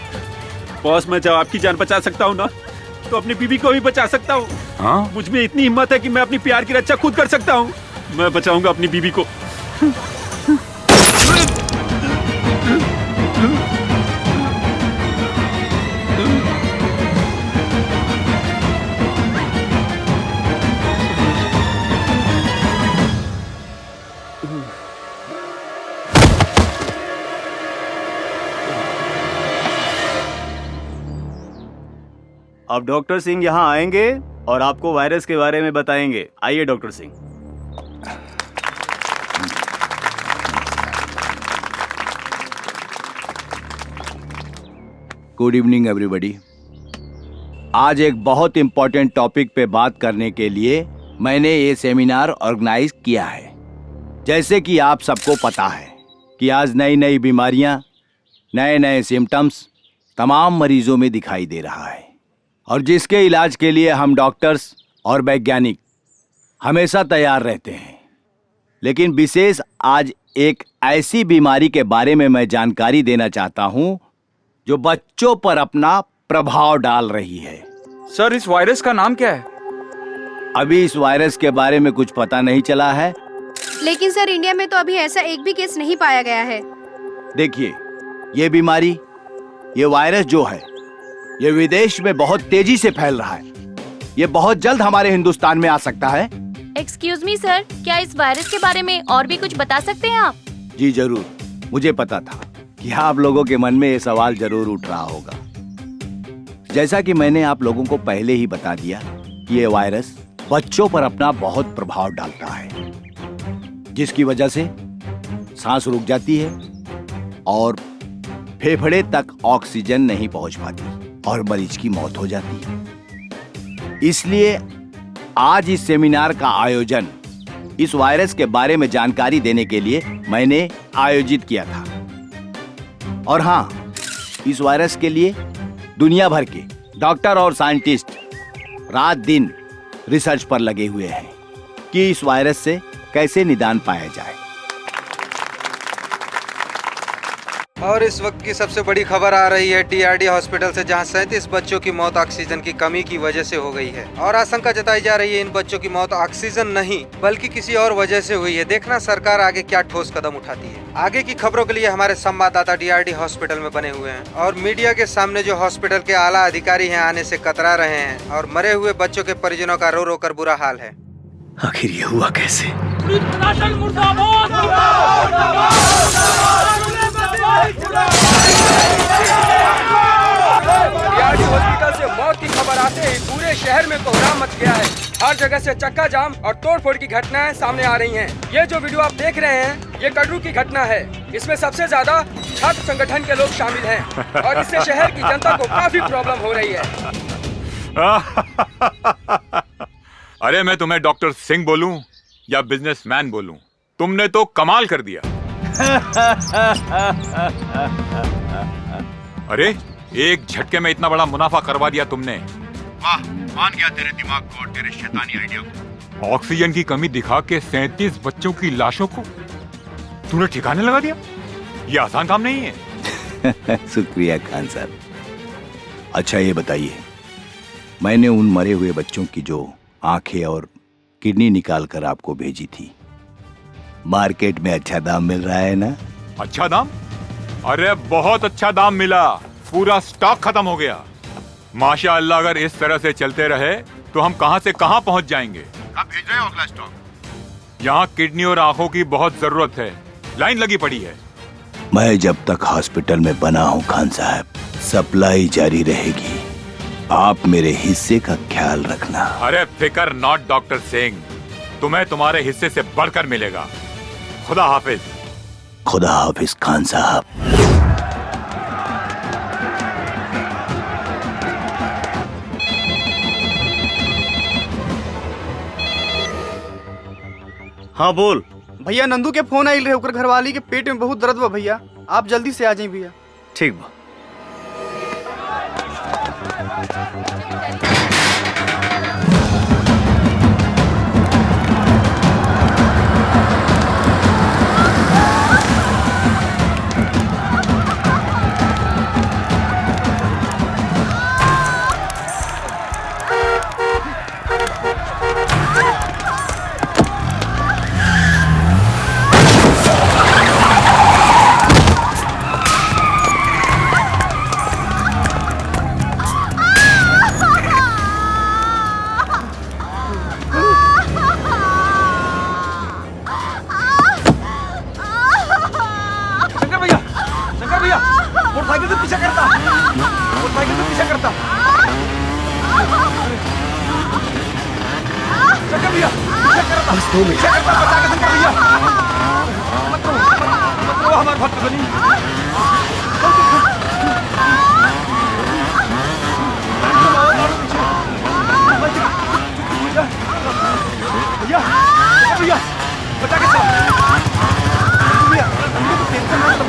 बॉस मैं जब आपकी जान बचा सकता हूँ ना, तो अपनी बीबी को भी बचा सकता हूँ। हाँ? मुझ में इतनी हिम्मत है कि मैं अपनी प्यार की रक्षा खुद कर सकता हूँ। मैं बचाऊंगा अपनी बीबी को। अब डॉक्टर सिंह यहाँ आएंगे और आपको वायरस के बारे में बताएंगे। आइए doctor Singh. Good evening everybody. आज एक बहुत इंपॉर्टेंट टॉपिक पे बात करने के लिए मैंने ये सेमिनार ऑर्गेनाइज किया है। जैसे कि आप सबको पता है कि आज नई नई बीमारियां, नए नए सिम्टम्स तमाम मरीजों में दिखाई दे रहा है, और जिसके इलाज के लिए हम डॉक्टर्स और वैज्ञानिक हमेशा तैयार रहते हैं। लेकिन विशेष आज एक ऐसी बीमारी के बारे में मैं जानकारी देना चाहता हूं जो बच्चों पर अपना प्रभाव डाल रही है। सर इस वायरस का नाम क्या है? अभी इस वायरस के बारे में कुछ पता नहीं चला है। लेकिन सर इंडिया में तो अभी ऐसा एक भी केस नहीं पाया गया है। देखिए, ये बीमारी, ये वायरस जो है, ये विदेश में बहुत तेजी से फैल रहा है। ये बहुत जल्द हमारे हिंदुस्तान में आ सकता है। एक्सक्यूज मी सर, क्या इस वायरस के बारे में और भी कुछ बता सकते हैं आप? जी जरूर, मुझे पता था कि आप लोगों के मन में ये सवाल जरूर उठ रहा होगा। जैसा कि मैंने आप लोगों को पहले ही बता दिया कि ये वायरस बच्चों पर अपना बहुत प्रभाव डालता है, जिसकी वजह से सांस रुक जाती है और फेफड़े तक ऑक्सीजन नहीं पहुंच पाती और मरीज की मौत हो जाती है। इसलिए आज इस सेमिनार का आयोजन इस वायरस के बारे में जानकारी देने के लिए मैंने आयोजित किया था। और हाँ, इस वायरस के लिए दुनिया भर के डॉक्टर और साइंटिस्ट रात दिन रिसर्च पर लगे हुए हैं कि इस वायरस से कैसे निदान पाया जाए। और इस वक्त की सबसे बड़ी खबर आ रही है DRD हॉस्पिटल से, जहां 37 बच्चों की मौत ऑक्सीजन की कमी की वजह से हो गई है। और आशंका जताई जा रही है इन बच्चों की मौत ऑक्सीजन नहीं बल्कि किसी और वजह से हुई है। देखना सरकार आगे क्या ठोस कदम उठाती है। आगे की खबरों के लिए हमारे संवाददाता DRD हॉस्पिटल में बने हुए हैं और मीडिया के सामने जो हॉस्पिटल के आला अधिकारी हैं आने से कतरा रहे हैं, और मरे हुए बच्चों के परिजनों का रो रो कर बुरा हाल है। आखिर ये हुआ कैसे? DRD हॉस्पिटल से मौत की खबर आते ही पूरे शहर में कोहराम मच गया है। हर जगह से चक्का जाम और तोड़फोड़ की घटनाएं सामने आ रही हैं। ये जो वीडियो आप देख रहे हैं, ये कटरू की घटना है। इसमें सबसे ज्यादा छात्र संगठन के लोग शामिल हैं और इससे शहर की जनता को काफी प्रॉब्लम हो रही है। अरे मैं तुम्हें डॉक्टर सिंह बोलूं या बिजनेसमैन बोलूं, तुमने तो कमाल कर दिया। अरे एक झटके में इतना बड़ा मुनाफा करवा दिया तुमने। वाह, मान गया तेरे दिमाग को और तेरे शैतानी आइडिया को। ऑक्सीजन की कमी दिखा के 37 बच्चों की लाशों को तूने ठिकाने लगा दिया। ये आसान काम नहीं है। शुक्रिया खान साहब। अच्छा ये बताइए, मैंने उन मरे हुए बच्चों की जो आंखें और किडनी निकाल कर आपको भेजी थी, मार्केट में अच्छा दाम मिल रहा है ना? अच्छा दाम? अरे बहुत अच्छा दाम मिला, पूरा स्टॉक खत्म हो गया। माशाअल्लाह, अगर इस तरह से चलते रहे तो हम कहां से कहां पहुंच जाएंगे। अब भेज रहे हो अगला स्टॉक? यहाँ किडनी और आंखों की बहुत जरूरत है, लाइन लगी पड़ी है। मैं जब तक हॉस्पिटल में बना हूँ खान साहब, सप्लाई जारी रहेगी। आप मेरे हिस्से का ख्याल रखना। अरे फिकर नॉट डॉक्टर सिंह, तुम्हें तुम्हारे हिस्से से बढ़कर मिलेगा। खुदा हाफिज। खुदा हाफिज खान साहब। हाँ बोल। भैया नंदू के फोन आइल रहे, ओकर घरवाली के पेट में बहुत दर्द बा भैया, आप जल्दी से आ जाइए भैया। ठीक बा। मोटरसाइकिल से पीछा करता, मोटरसाइकिल से पीछा करता। शंकर भैया पीछा करता, पीछा करता, बचा के शंकर भैया। मत रो हमारे भक्त बनी। भैया भैया बचा के भैया, हमने तो टेंशन ना तो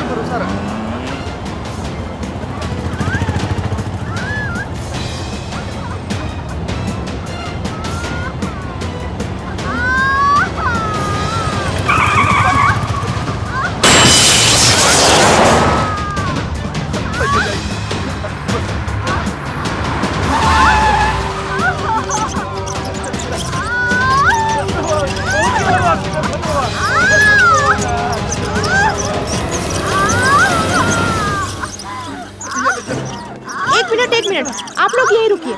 भरोसा रख। एक मिनट, आप लोग यहीं रुकिए।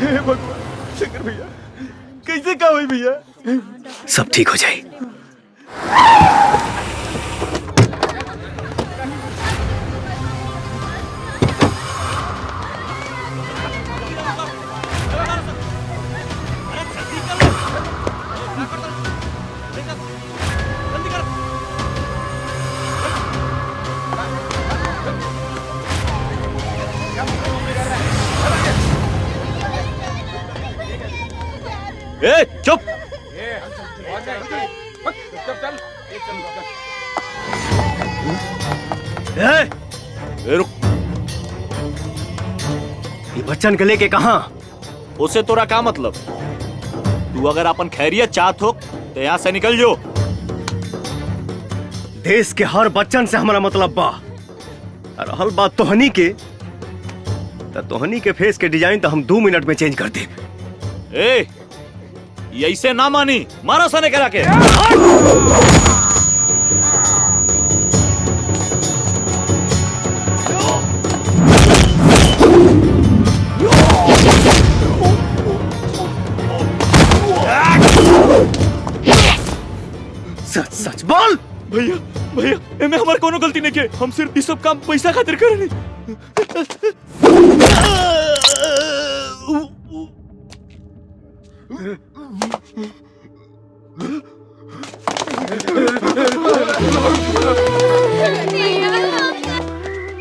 हे भगवान, शंकर भैया कैसे क्या हुई भैया? सब ठीक हो जाए। ए चुप! रुक। ये बच्चन के लेके कहाँ? उसे तोरा का मतलब? तू अगर अपन खैरियत चाहत हो तो यहाँ से निकल जो। देश के हर बच्चन से हमारा मतलब बा। और हल बात तोहनी के, तो तोहनी के फेस के डिजाइन तो हम 2 मिनट में चेंज कर दे। ए ऐसे ना मानी, मारा सने करा के। सच सच बोल। भैया भैया एमे हमार कोनो गलती नहीं के, हम सिर्फ ये सब काम पैसा खातिर करनी।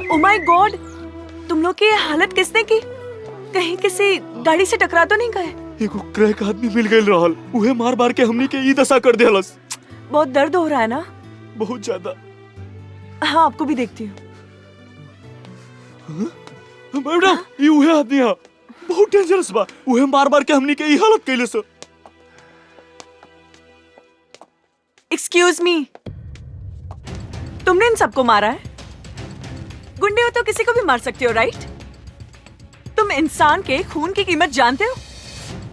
ओह माय गॉड, तुम लोग की ये हालत किसने की? कहीं किसी गाड़ी से टकरा तो नहीं गए? एगो क्रैक आदमी मिल गइल रहल, उहे मार मार के हमनी के ई दशा कर देहलस। बहुत दर्द हो रहा है ना? बहुत ज्यादा। हाँ आपको भी देखती हूँ। मैडम ये उहे आदमी है, बहुत डेंजरस बा। उहे मार मार के हमनी के ई हालत कइले से। एक्सक्यूज मी, तुमने इन सबको मारा है? गुंडे हो तो किसी को भी मार सकते हो, राइट? तुम इंसान के खून की कीमत जानते हो?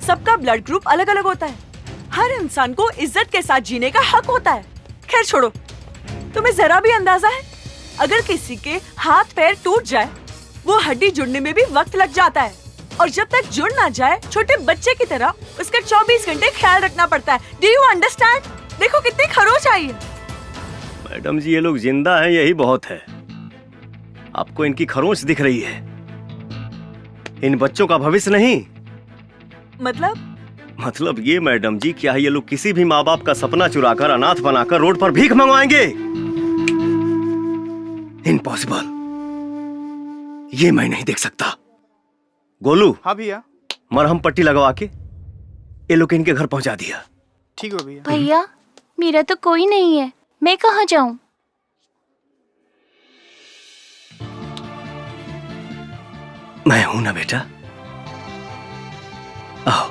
सबका ब्लड ग्रुप अलग अलग होता है। हर इंसान को इज्जत के साथ जीने का हक होता है। खैर छोड़ो, तुम्हें जरा भी अंदाजा है अगर किसी के हाथ पैर टूट जाए, वो हड्डी जुड़ने में भी वक्त लग जाता है, और जब तक जुड़ ना जाए छोटे बच्चे की तरह उसका 24 घंटे ख्याल रखना पड़ता है। Do you understand? देखो कितनी खरोच आई है। मैडम जी ये लोग जिंदा हैं, यही बहुत है। आपको इनकी खरोंच दिख रही है, इन बच्चों का भविष्य नहीं। मतलब ये मैडम जी, क्या ये लोग किसी भी माँ बाप का सपना चुराकर अनाथ बनाकर रोड पर भीख मंगवाएंगे? इम्पॉसिबल। ये मैं नहीं देख सकता। गोलू, हाँ भैया। मरहम पट्टी लगवा के ये लोग इनके घर पहुंचा दिया। ठीक है भैया। भैया मेरा तो कोई नहीं है, मैं कहाँ जाऊँ? मैं हूं ना बेटा, आओ।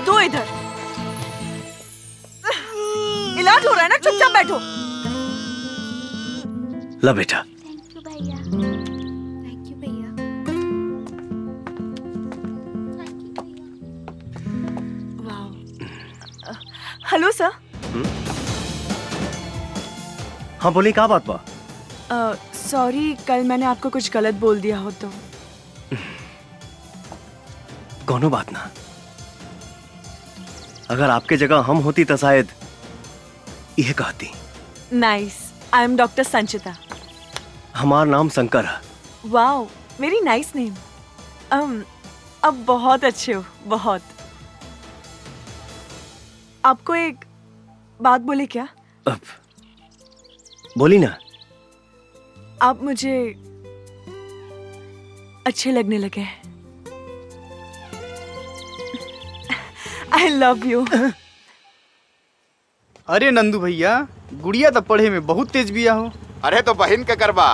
दो इधर। इलाज हो रहा है ना, चुपचाप बैठो। ला बेटा। Hello sir. हाँ बोली, क्या बात बा? सॉरी, कल मैंने आपको कुछ गलत बोल दिया हो तो। कोनो बात ना। अगर आपके जगह हम होती तो शायद यह कहती। नाइस, आई एम डॉक्टर संचिता। हमारा नाम शंकर है। Wow, very nice name. अब बहुत अच्छे हो, बहुत। आपको एक बात बोले क्या? अब बोली ना। आप मुझे अच्छे लगने लगे हैं। आई लव यू। अरे नंदू भैया, गुड़िया तो पढ़े में बहुत तेज बिया हो। अरे तो बहन के करवा।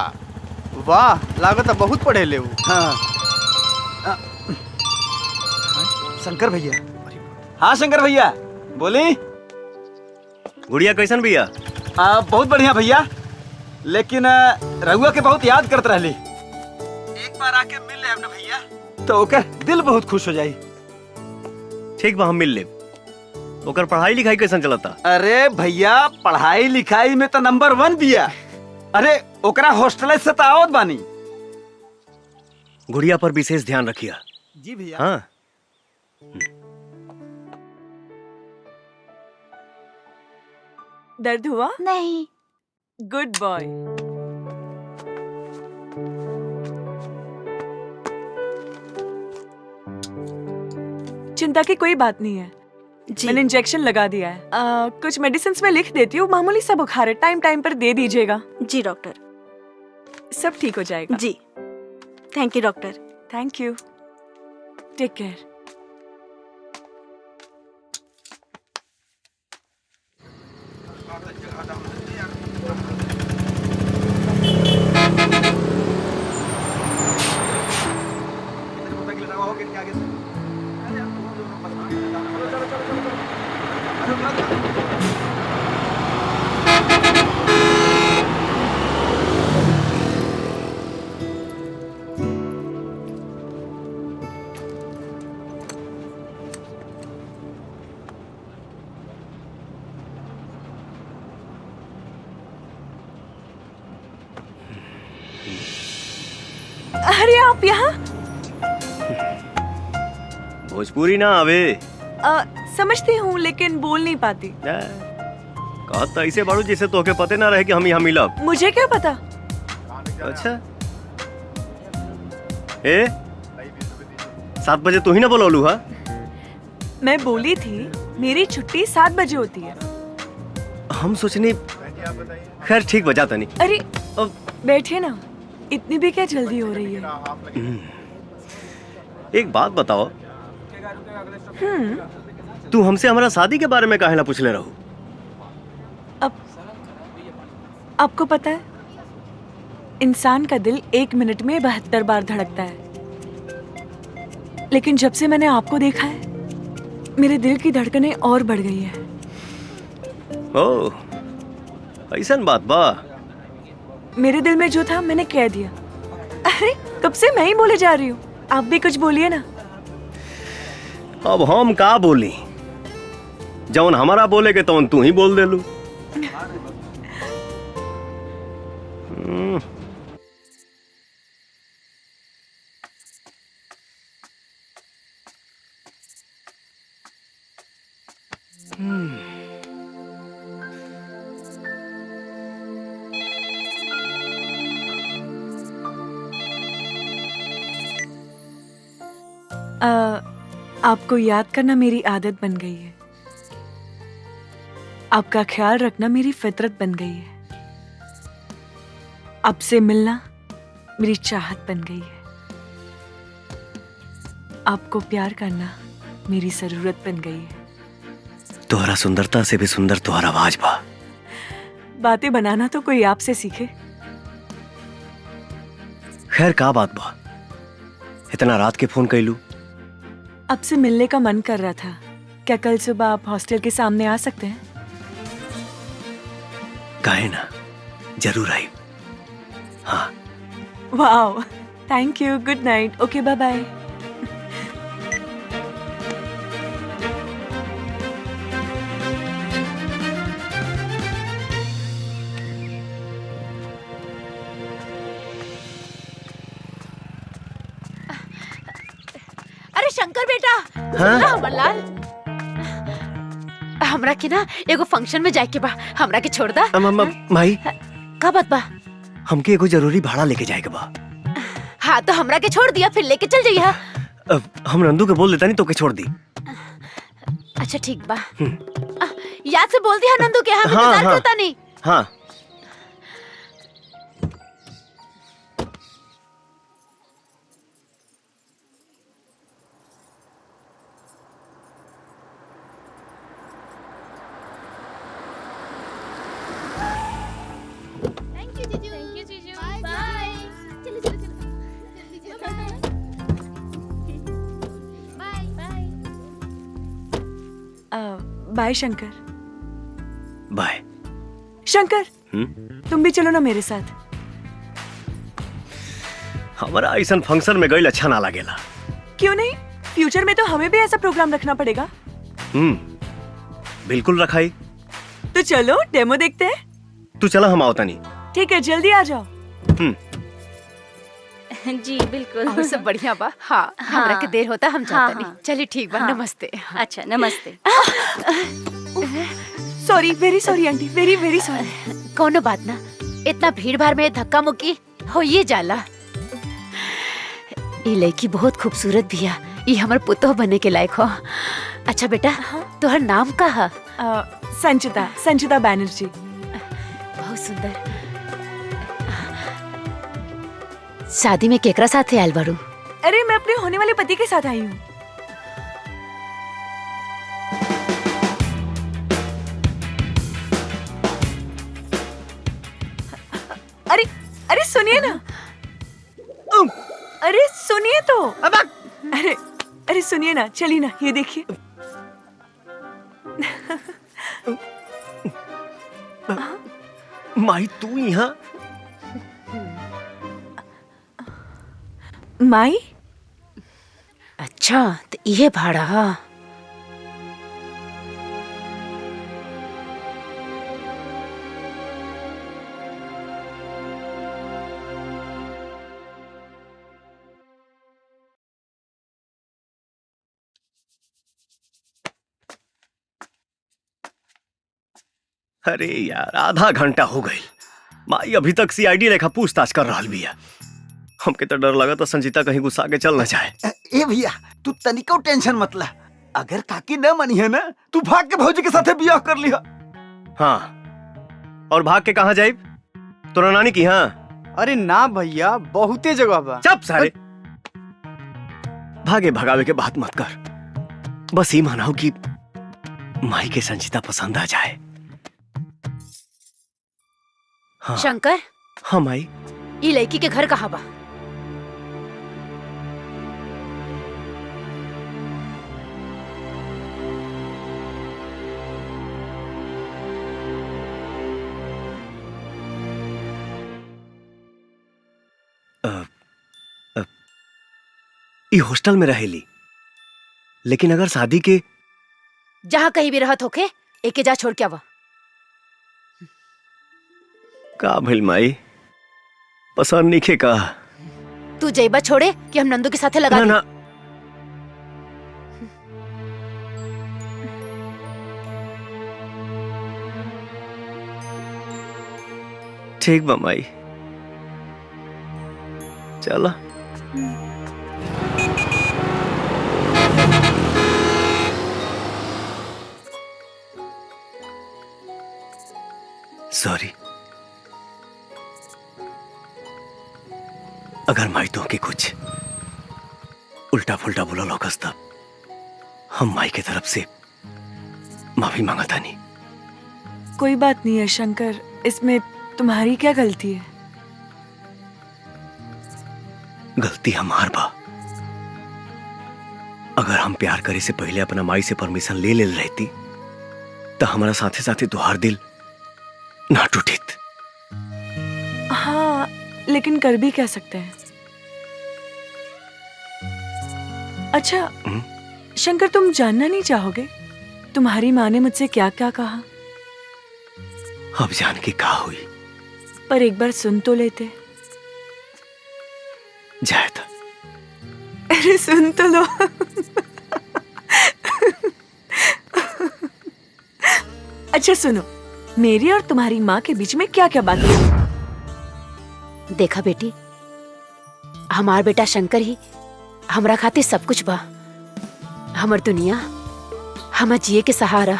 वाह, लागत बहुत पढ़े ले वो। हाँ। शंकर भैया। हाँ शंकर भैया, बोली। गुड़िया कैसन भैया? बहुत बढ़िया भैया, लेकिन रहुआ के बहुत याद करते रहली। एक बार आके मिल ले ना भैया, तो ओकर दिल बहुत खुश हो जाई। ठीक बा, हम मिल ले। ओकर पढ़ाई लिखाई कैसन चलता? अरे भैया, पढ़ाई लिखाई में तो नंबर 1 बिया। अरे ओकरा हॉस्टल से तो आवत बानी। गुड़िया पर विशेष ध्यान रखिया। जी भैया। हाँ। दर्द हुआ? नहीं। Good boy. चिंता की कोई बात नहीं है। मैंने इंजेक्शन लगा दिया है। कुछ मेडिसिन में लिख देती हूँ, मामूली सा बुखार है, टाइम टाइम पर दे दीजिएगा। जी डॉक्टर। सब ठीक हो जाएगा। जी thank you doctor. Thank you, take care. अरे आप यहाँ? भोजपुरी ना आवे। समझती हूँ लेकिन बोल नहीं पाती। कहत तो ऐसे बाड़ू जैसे तोके पते ना रहे कि हम यहाँ मिलब। मुझे क्या पता? अच्छा। 7 बजे तू ही ना बोलौलू हा? मैं बोली थी मेरी छुट्टी 7 बजे होती है। हम सोचनी, खैर ठीक बजा तनी। अरे बैठे ना, इतनी भी क्या जल्दी हो रही है? एक बात बताओ, तू हमसे हमारा शादी के बारे में काहे ना पूछले रहू? आपको पता है, इंसान का दिल 1 मिनट में 72 बार धड़कता है, लेकिन जब से मैंने आपको देखा है मेरे दिल की धड़कनें और बढ़ गई है। ओह, ऐसन बात बा। मेरे दिल में जो था मैंने कह दिया। अरे कब से मैं ही बोले जा रही हूँ, आप भी कुछ बोलिए ना। अब हम का बोली? जौन हमारा बोले के तौन तू ही बोल दे लू। आपको याद करना मेरी आदत बन गई है। आपका ख्याल रखना मेरी फितरत बन गई है। आपसे मिलना मेरी चाहत बन गई है। आपको प्यार करना मेरी जरूरत बन गई है। तोहरा सुंदरता से भी सुंदर तोहरा आवाज बा। बातें बनाना तो कोई आपसे सीखे। खैर का बात बा, इतना रात के फोन कैलू? आपसे मिलने का मन कर रहा था। क्या कल सुबह आप हॉस्टल के सामने आ सकते हैं? काहे ना, जरूर आई। हाँ। Wow, thank you. Good night. Okay, bye bye. अरे शंकर बेटा, हाँ? सुन हमर लाल, हमरा के ना एगो फंक्शन में जाए के बा, हमरा के छोड़ दा। माई, का बात बा? हमके एगो जरूरी भाड़ा लेके जाए के बा। हाँ तो हमरा के छोड़ दिया, फिर लेके चल जाइए। हम नंदू के बोल देता नहीं तो के छोड़ दी। अच्छा ठीक बा। याद से बोल दिया नंदू के, हम इंतजार करता नहीं। हाँ। बाय शंकर। बाय शंकर। तुम भी चलो ना मेरे साथ। हमारा ऐसा फंक्शन में गई अच्छा ना लगेला। क्यों नहीं? फ्यूचर में तो हमें भी ऐसा प्रोग्राम रखना पड़ेगा। बिल्कुल रखाई। तो चलो डेमो देखते हैं। तू चला, हम आवता नहीं। ठीक है, जल्दी आ जाओ। जी बिल्कुल। और सब बढ़िया बा। हाँ, हमरा के देर होता, हम जाते नहीं। चलिए ठीक बा। नमस्ते। अच्छा नमस्ते। Sorry, very sorry aunty, very very sorry. कोनो बात ना, इतना भीड़ भाड़ में धक्का मुक्की हो ये जाला। ये लड़की बहुत खूबसूरत भी है, ये हमार पुतोह बनने के लायक हो। अच्छा बेटा, तोहर नाम का है? संचिता, संचिता बैनर्जी। बहुत सुंदर। शादी में केकरा साथ आयल बारू? अरे मैं अपने होने वाले पति के साथ आई हूँ। अरे अरे सुनिए ना। अरे सुनिए तो। अरे अरे सुनिए ना, चलिए ना, ये देखिए। माई तू यहाँ? माई? अच्छा तो ये भाड़ा। अरे यार, आधा घंटा हो गई। माई अभी तक सीआईडी लेखा पूछताछ कर रहा भी है। हमके तो डर लगा तो संजीता कहीं गुस्सा के चल न जाए। ए भैया, तू तनिको टेंशन मत ले। अगर काकी न मनी है ना, तू भाग के भौजी के साथे बियाह कर लिया। हाँ, और भाग के कहाँ जाए? तोरा नानी की? हाँ। अरे ना भैया, बहुते जगह बा। चुप सारे। भागे भगावे के बात मत कर। बस ही मानाओ कि माई के संजीता पसंद आ जाए। हाँ। शंकर। हाँ माई। ये लड़की के घर कहाँ बा? ई हॉस्टल में रहेली, लेकिन अगर शादी के जहाँ कहीं भी रहत होके, एके जा छोड़ के आवा। का भइल माई? पसंद नहीं खे का? तू जइबा छोड़े कि हम नंदू के साथे लगा ना, ठीक बा माई, चला। सॉरी। अगर माई तो की कुछ उल्टा फुल्टा बोला लोकस तब हम माई की तरफ से माफी मांगा था। नहीं, कोई बात नहीं है शंकर, इसमें तुम्हारी क्या गलती है? गलती हमार बा। अगर हम प्यार करे से पहले अपना माई से परमिशन ले ले रहती तो हमारा साथे साथे तुहार दिल ना टूटित। हाँ, लेकिन कर भी कह सकते हैं। अच्छा शंकर, तुम जानना नहीं चाहोगे तुम्हारी माँ ने मुझसे क्या क्या कहा? अब जान के का हुई? पर एक बार सुन तो लेते। जाए था। अरे सुन तो लो। अच्छा सुनो, मेरी और तुम्हारी माँ के बीच में क्या क्या बात है? देखा बेटी, हमार बेटा शंकर ही हमरा खातिर सब कुछ बा। हमर दुनिया, हमर जिए के सहारा।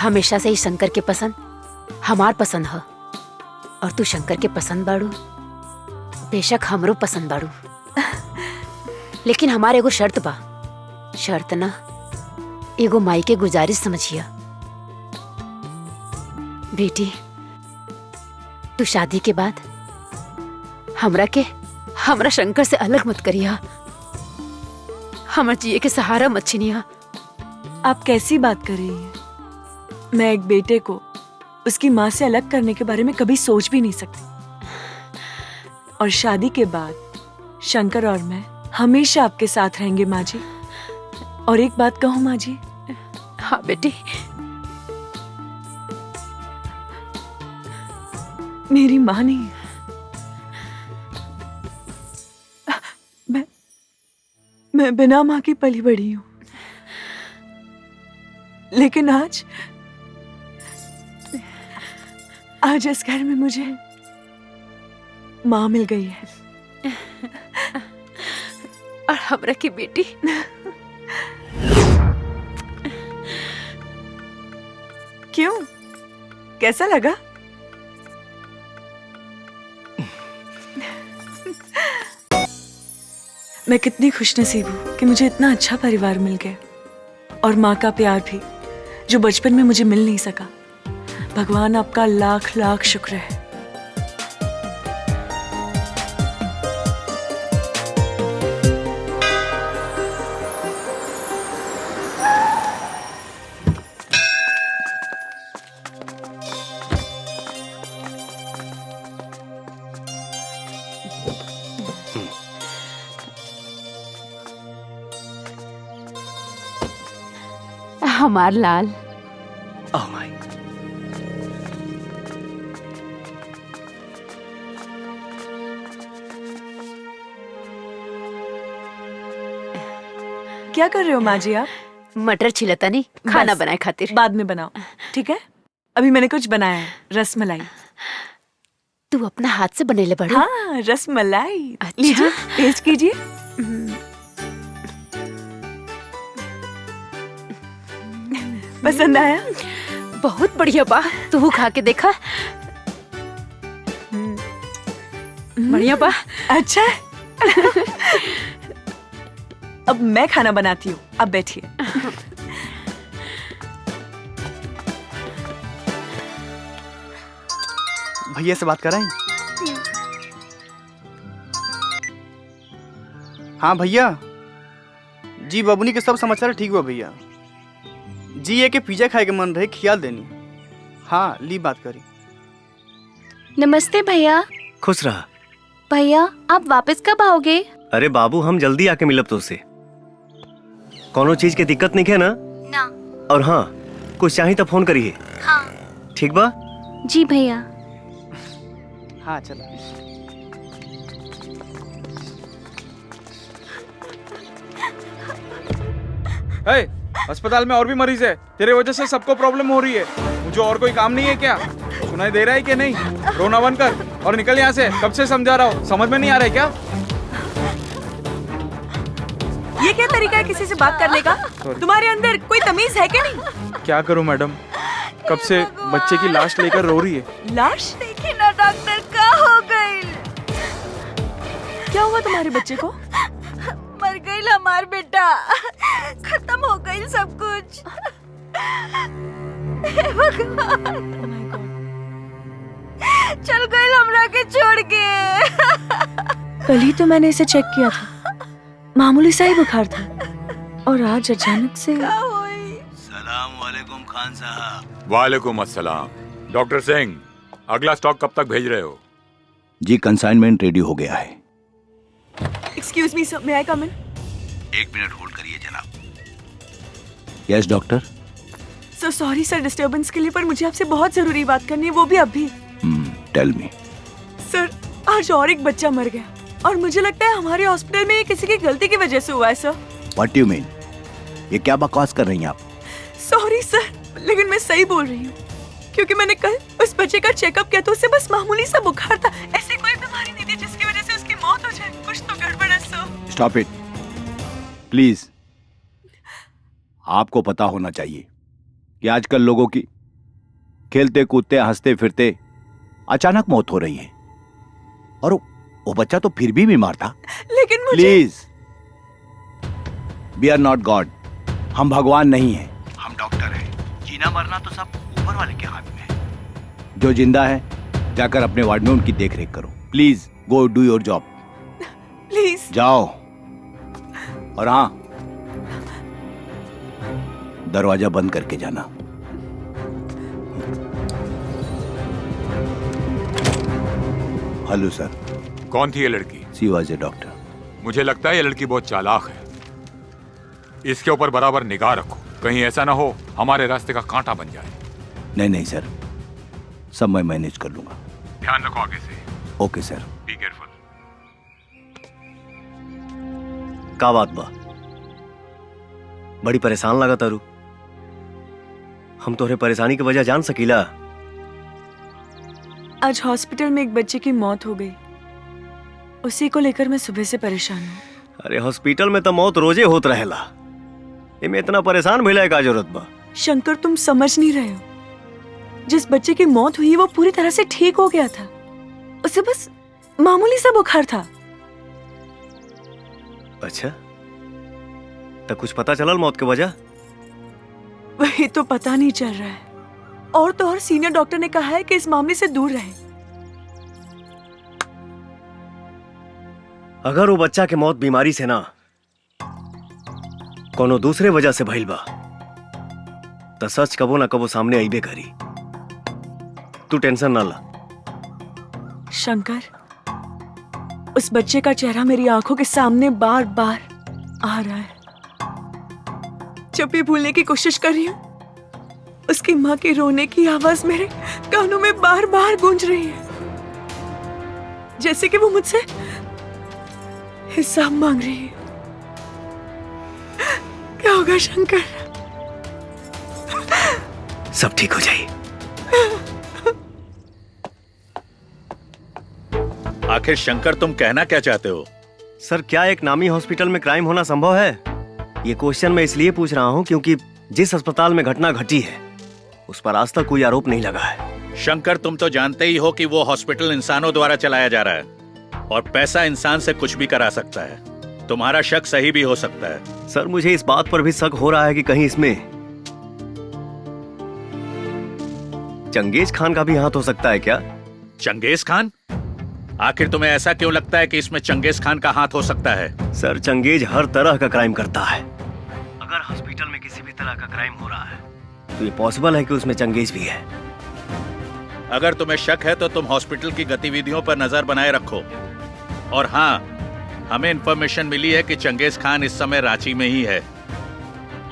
हमेशा से ही शंकर के पसंद हमार पसंद है, और तू शंकर के पसंद बाड़ू, बेशक हमरो पसंद बाड़ू। लेकिन हमारे एगो शर्त बा। शर्त ना, एगो माई के गुजारिश समझिया। बेटी, तू शादी के बाद हमरा शंकर से अलग मत करिया। हमर जिए के सहारा मत छीनिया। आप कैसी बात कर रही हैं? मैं एक बेटे को उसकी माँ से अलग करने के बारे में कभी सोच भी नहीं सकती। और शादी के बाद शंकर और मैं हमेशा आपके साथ रहेंगे माँ जी। और एक बात कहूँ माँ जी? हाँ बेटी। मेरी माँ नहीं, मैं बिना माँ की पली बड़ी हूँ। लेकिन आज इस घर में मुझे माँ मिल गई है। और हमरा की बेटी। क्यों, कैसा लगा? मैं कितनी खुशनसीब हूँ कि मुझे इतना अच्छा परिवार मिल गया, और माँ का प्यार भी जो बचपन में मुझे मिल नहीं सका। भगवान आपका लाख लाख शुक्र है। हमार लाल। Oh my. क्या कर रहे हो माँ जी आप? मटर छिलता नहीं, खाना बस, बनाए खातिर। बाद में बनाओ, ठीक है? अभी मैंने कुछ बनाया है, रसमलाई। तू अपना हाथ से बनेले बड़ू? हाँ, रसमलाई। अच्छा? लीजिए, टेस्ट कीजिए। पसंद आया? बहुत बढ़िया बा। तू खा के देखा। बढ़िया बा। अच्छा। अब मैं खाना बनाती हूँ, अब बैठिए। भैया से बात कराएं? हाँ भैया जी, बबुनी के सब समाचार ठीक हुआ भैया जी। ये के पिज्जा खाए के मन रहे, खियाल देनी। हाँ, ली बात करी। नमस्ते भैया। खुश रहा। भैया आप वापस कब आओगे? अरे बाबू, हम जल्दी आके मिलब तो उससे। कोनो चीज के दिक्कत नहीं है ना? ना। और हाँ, कुछ चाहिए तो फोन करिए। हाँ। ठीक बा? जी भैया। हाँ चलो। अस्पताल में और भी मरीज है, तेरे वजह से सबको प्रॉब्लम हो रही है। मुझे और कोई काम नहीं है क्या? सुनाई दे रहा है कि नहीं? रोना बंद कर और निकल यहाँ से। कब से समझा रहा हूँ, समझ में नहीं आ रहा है क्या? ये क्या तरीका है किसी से बात करने का? तुम्हारे अंदर कोई तमीज है क्या नहीं? क्या करूँ मैडम, कब से बच्चे की लाश लेकर रो रही है। लाश? देखिए ना डॉक्टर, क्या हो गई? क्या हुआ तुम्हारे बच्चे को? मर गई हमार बेटा, खत्म हो गई सब कुछ। हे भगवान, चल गई हमरा के छोड़ के। कल ही तो मैंने इसे चेक किया था, मामूली सा ही बुखार था, और आज अचानक से। सलाम वालेकुम खान साहब। वालेकुम अस्सलाम। डॉक्टर सिंह, अगला स्टॉक कब तक भेज रहे हो? जी कंसाइनमेंट रेडी हो गया है। एक्सक्यूज मी सर, मे आई कम इन? 1 मिनट होल्ड करिए जनाब। Yes doctor. So sorry sir disturbance के लिए, पर मुझे आपसे बहुत जरूरी बात करनी है, वो भी अभी। Tell me. सर, आज और एक बच्चा मर गया, और मुझे लगता है हमारे हॉस्पिटल में ये किसी की गलती की वजह से हुआ है सर। What you mean? ये क्या बकवास कर रही हैं आप? सॉरी सर, लेकिन मैं सही बोल रही हूँ, क्योंकि मैंने कल उस बच्चे का चेकअप किया तो उससे बस मामूली सा बुखार था, ऐसी कोई बीमारी नहीं थी जिसकी वजह से उसकी मौत हो जाए। कुछ तो गड़बड़ है सर। Stop it please. आपको पता होना चाहिए कि आजकल लोगों की खेलते कूदते हंसते फिरते अचानक मौत हो रही है, और वो बच्चा तो फिर भी बीमार था। लेकिन मुझे... please, we are not God. हम भगवान नहीं हैं, हम डॉक्टर हैं। जीना मरना तो सब ऊपर वाले के हाथ में है। जो जिंदा है जाकर अपने वार्ड में उनकी देखरेख करो। Please go do your job. Please जाओ। और हाँ, दरवाजा बंद करके जाना। Hello sir. कौन थी ये लड़की? She was a doctor. मुझे लगता है ये लड़की बहुत चालाक है। इसके ऊपर बराबर निगाह रखो, कहीं ऐसा ना हो हमारे रास्ते का कांटा बन जाए। नहीं नहीं सर, सब मैं मैनेज कर लूंगा। ध्यान रखो आगे से। Okay sir. Be careful. का बात बा? बड़ी परेशान लगा तारू। हम तोहरे परेशानी की वजह जान सकीला? आज हॉस्पिटल में एक बच्चे की मौत हो गई, उसी को लेकर मैं सुबह से परेशान हूँ। अरे हॉस्पिटल में तो मौत रोजे होत रहेला, इमे इतना परेशान भइला का जरूरत बा? शंकर, तुम समझ नहीं रहे हो। जिस बच्चे की मौत हुई वो पूरी तरह से ठीक हो गया था, उसे बस मामूली सा बुखार था। अच्छा, तो कुछ पता चलल मौत की वजह? वही तो पता नहीं चल रहा है, और तो और सीनियर डॉक्टर ने कहा है कि इस मामले से दूर रहे। अगर वो बच्चा के मौत बीमारी से ना कोनो दूसरे वजह से भइल बा, तो सच कबो ना कबो सामने आईबे करी। तू टेंशन ना ला। शंकर, उस बच्चे का चेहरा मेरी आंखों के सामने बार बार आ रहा है। जब भी भूलने की कोशिश कर रही हूँ, उसकी माँ की रोने की आवाज मेरे कानों में बार बार गूंज रही है, जैसे कि वो मुझसे हिसाब मांग रही है। क्या होगा शंकर? सब ठीक हो जाए। आखिर शंकर तुम कहना क्या चाहते हो? सर, क्या एक नामी हॉस्पिटल में क्राइम होना संभव है? ये क्वेश्चन मैं इसलिए पूछ रहा हूँ क्योंकि जिस अस्पताल में घटना घटी है उस पर आज तक कोई आरोप नहीं लगा है। शंकर, तुम तो जानते ही हो कि वो हॉस्पिटल इंसानों द्वारा चलाया जा रहा है, और पैसा इंसान से कुछ भी करा सकता है। तुम्हारा शक सही भी हो सकता है। सर, मुझे इस बात पर भी शक हो रहा है कि कहीं इसमें चंगेज खान का भी हाथ हो सकता है क्या? Genghis Khan? आखिर तुम्हें ऐसा क्यों लगता है कि इसमें चंगेज खान का हाथ हो सकता है? सर, चंगेज हर तरह का क्राइम करता है। अगर हॉस्पिटल में किसी भी तरह का क्राइम हो रहा है तो ये पॉसिबल है कि उसमें चंगेज भी है। अगर तुम्हें शक है तो तुम हॉस्पिटल की गतिविधियों पर नजर बनाए रखो। और हाँ, हमें इंफॉर्मेशन मिली है कि चंगेज खान इस समय रांची में ही है।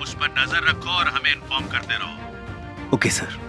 उस पर नजर रखो और हमें इन्फॉर्म करते रहो। Okay sir.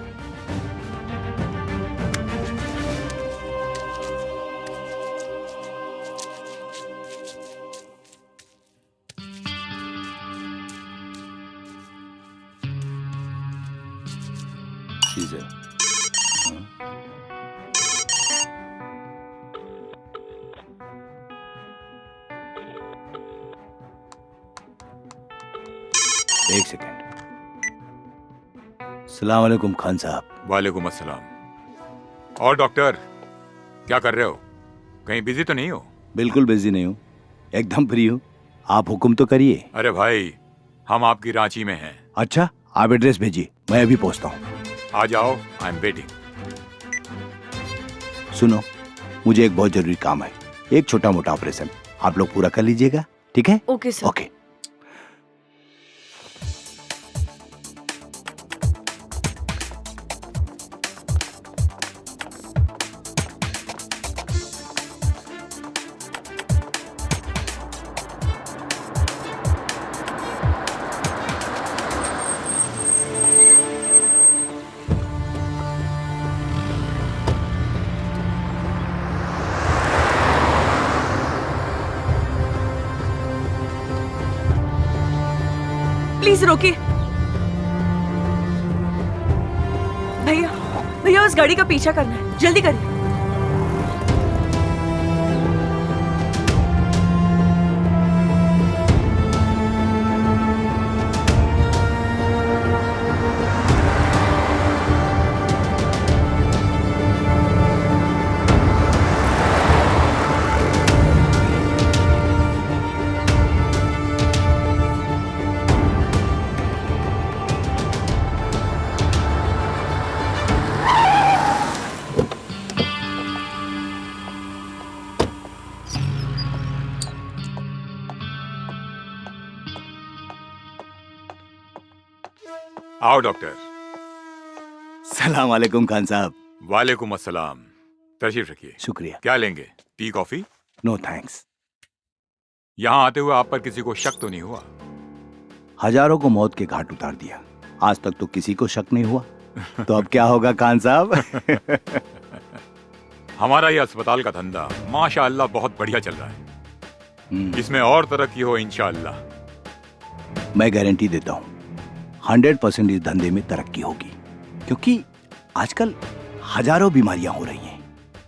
अस्सलाम वालेकुम खान साहब। वालेकुम अस्सलाम। और डॉक्टर, क्या कर रहे हो? कहीं बिजी तो नहीं हो? बिल्कुल बिजी नहीं हूँ, एकदम फ्री हूँ। आप हुक्म तो करिए। अरे भाई, हम आपकी रांची में हैं। अच्छा, आप एड्रेस भेजिए, मैं अभी पहुँचता हूँ। आ जाओ, आई एम वेटिंग। सुनो, मुझे एक बहुत जरूरी काम है, एक छोटा मोटा ऑपरेशन, आप लोग पूरा कर लीजिएगा, ठीक है? Okay sir. ओके। प्लीज रोकिए। भैया, भैया उस गाड़ी का पीछा करना है, जल्दी करिए। आओ डॉक्टर। सलाम वालेकुम खान साहब। वालेकुम अस्सलाम। तशरीफ रखिए। शुक्रिया। क्या लेंगे, टी कॉफी? No thanks. यहाँ आते हुए आप पर किसी को शक तो नहीं हुआ? हजारों को मौत के घाट उतार दिया, आज तक तो किसी को शक नहीं हुआ, तो अब क्या होगा खान साहब? हमारा ये अस्पताल का धंधा माशाअल्लाह बहुत बढ़िया चल रहा है। इसमें और तरक्की हो इंशाअल्लाह। मैं गारंटी देता हूँ 100% इस धंधे में तरक्की होगी, क्योंकि आजकल हजारों बीमारियां हो रही हैं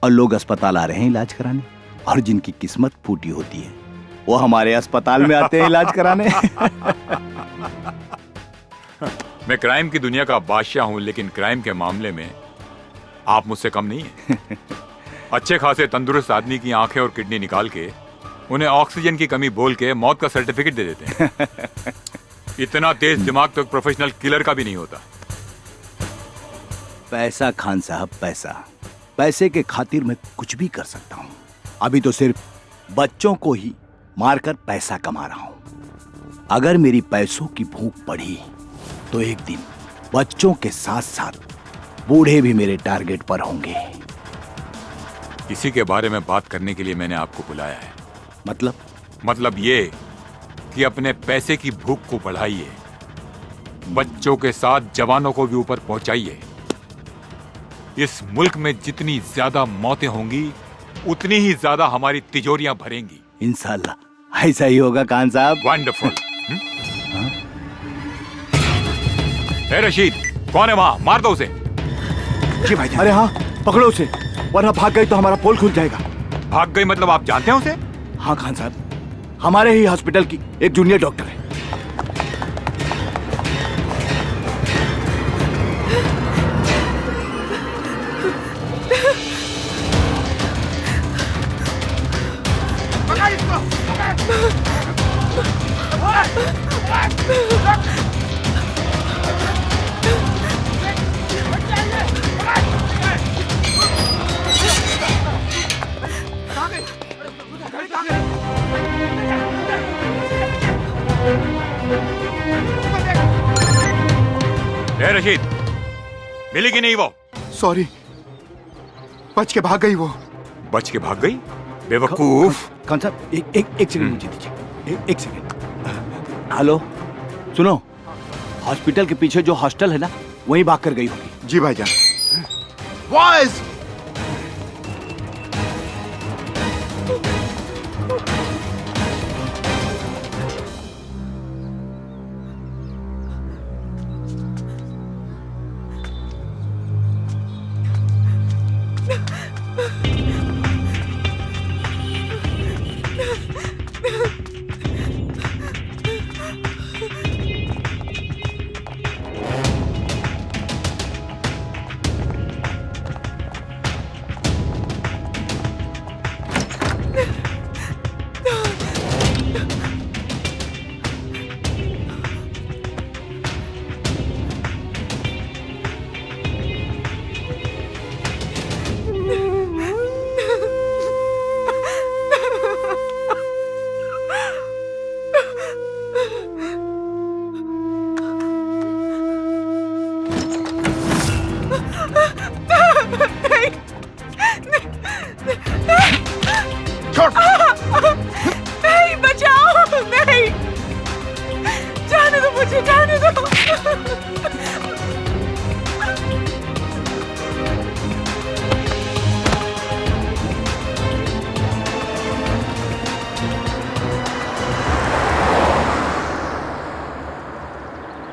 और लोग अस्पताल आ रहे हैं इलाज कराने, और जिनकी किस्मत फूटी होती है वो हमारे अस्पताल में आते हैं इलाज कराने। मैं क्राइम की दुनिया का बादशाह हूं, लेकिन क्राइम के मामले में आप मुझसे कम नहीं हैं। अच्छे खासे तंदुरुस्त आदमी की आंखें और किडनी निकाल के उन्हें ऑक्सीजन की कमी बोल के मौत का सर्टिफिकेट दे देते हैं। इतना तेज दिमाग तो एक प्रोफेशनल किलर का भी नहीं होता। पैसा खान साहब, पैसा, पैसे के खातिर मैं कुछ भी कर सकता हूँ। अभी तो सिर्फ बच्चों को ही मारकर पैसा कमा रहा हूँ। अगर मेरी पैसों की भूख बढ़ी तो एक दिन बच्चों के साथ साथ बूढ़े भी मेरे टारगेट पर होंगे। इसी के बारे में बात करने के लिए मैंने आपको बुलाया है। मतलब ये कि अपने पैसे की भूख को बढ़ाइए, बच्चों के साथ जवानों को भी ऊपर पहुंचाइए। इस मुल्क में जितनी ज्यादा मौतें होंगी उतनी ही ज्यादा हमारी तिजोरियां भरेंगी। इंशाल्लाह ऐसा ही होगा खान साहब। वंडरफुल। ए रशीद, कौन है वहां? मार दो उसे। जी भाई। अरे हाँ, पकड़ो उसे, वरना भाग गई तो हमारा पोल खुल जाएगा। भाग गई मतलब आप जानते हैं उसे? हाँ खान साहब, हमारे ही हॉस्पिटल की एक जूनियर डॉक्टर है। ए रशीद, मिली कि नहीं वो? सॉरी, बच के भाग गई वो। बच के भाग गई? बेवकूफ। खान साहब एक सेकंड मुझे दीजिए, एक सेकंड। हेलो, सुनो, हॉस्पिटल के पीछे जो हॉस्टल है ना, वहीं भाग कर गई होगी। जी भाईजान। बॉयज,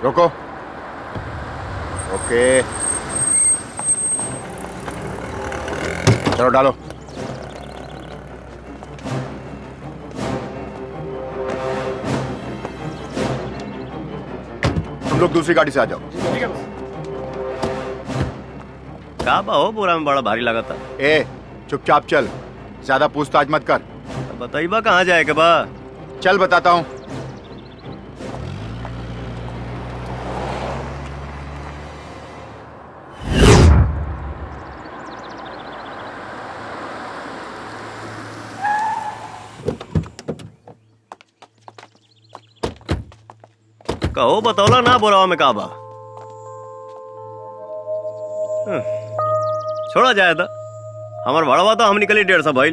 रोको। ओके, चलो डालो। तुम लोग दूसरी गाड़ी से आ जाओ। का बा हो, बोरा में बड़ा भारी लगा था। ए, चुपचाप चल, ज्यादा पूछताछ मत कर। बताइबा कहाँ जाए के बा? चल बताता हूँ। कहो बतौला ना बोरावा में का बा। छोड़ा जाए था, हमार भाड़ा तो हम निकली 150 भाई।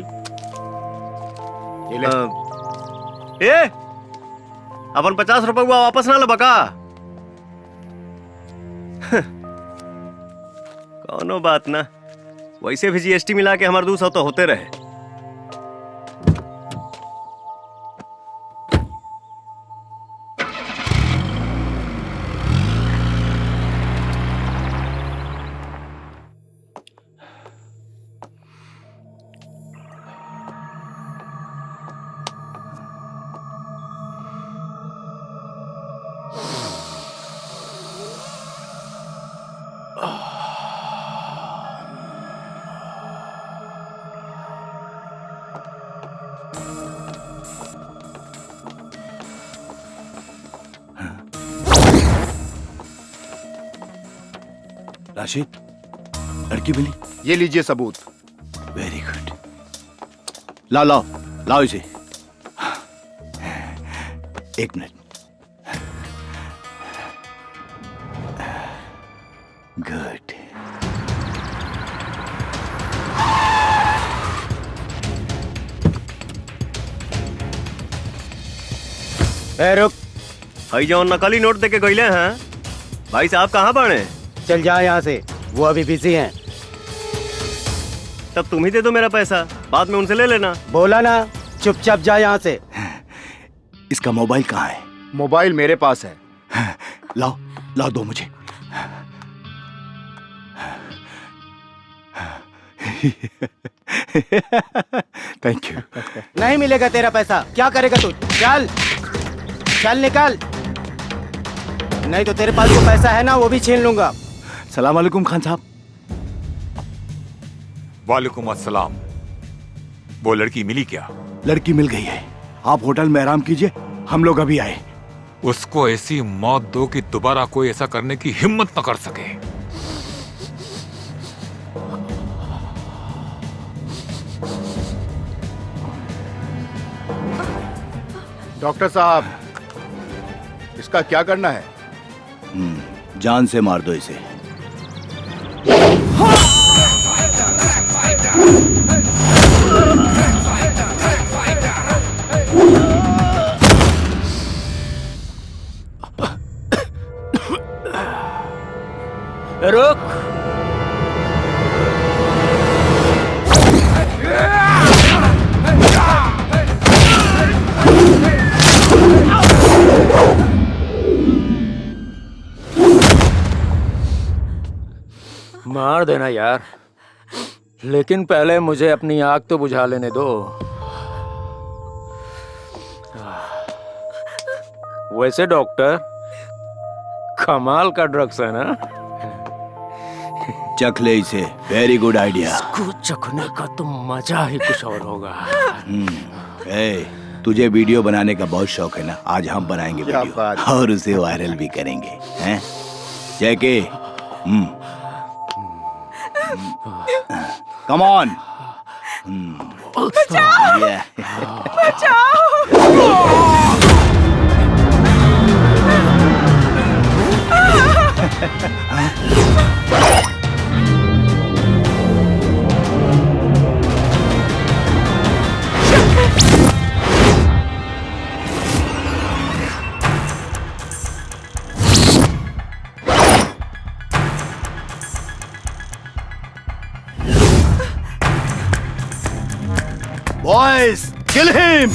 ए, अपन 50 रुपए वापस ना लबा का? कौनो बात ना, वैसे भी जीएसटी मिला के हमारे 200 तो होते रहे। राशिद, लड़की मिली? ये लीजिए सबूत। Very good. लाओ लाओ लाओ इसे। एक मिनट। गुड। रुक। भाई जो नकली नोट देके गईले हैं, भाई साहब कहाँ बने? चल जा यहाँ से, वो अभी बिजी हैं। तब तुम ही दे दो मेरा पैसा, बाद में उनसे ले लेना। बोला ना, चुपचाप जा यहाँ से। इसका मोबाइल कहाँ है? मोबाइल मेरे पास है। लाओ लाओ, दो मुझे। Thank you. नहीं मिलेगा तेरा पैसा, क्या करेगा तू? चल चल निकल, नहीं तो तेरे पास जो पैसा है ना वो भी छीन लूंगा। सलाम वालेकुम खान साहब। वालेकुम अस्सलाम। वो लड़की मिली क्या? लड़की मिल गई है, आप होटल में आराम कीजिए, हम लोग अभी आए। उसको ऐसी मौत दो कि दोबारा कोई ऐसा करने की हिम्मत न कर सके। डॉक्टर साहब, इसका क्या करना है? जान से मार दो इसे। रुक। मार देना यार, लेकिन पहले मुझे अपनी आग तो बुझा लेने दो। वैसे डॉक्टर, कमाल का ड्रग्स है ना? चख ले इसे, वेरी गुड आइडिया। इसको चखने का तो मजा ही कुछ और होगा। तुझे वीडियो बनाने का बहुत शौक है ना, आज हम बनाएंगे क्या वीडियो बात। और उसे वायरल भी करेंगे, हैं? जैके, कम ऑन। बचाओ! बचाओ! Boys, kill him!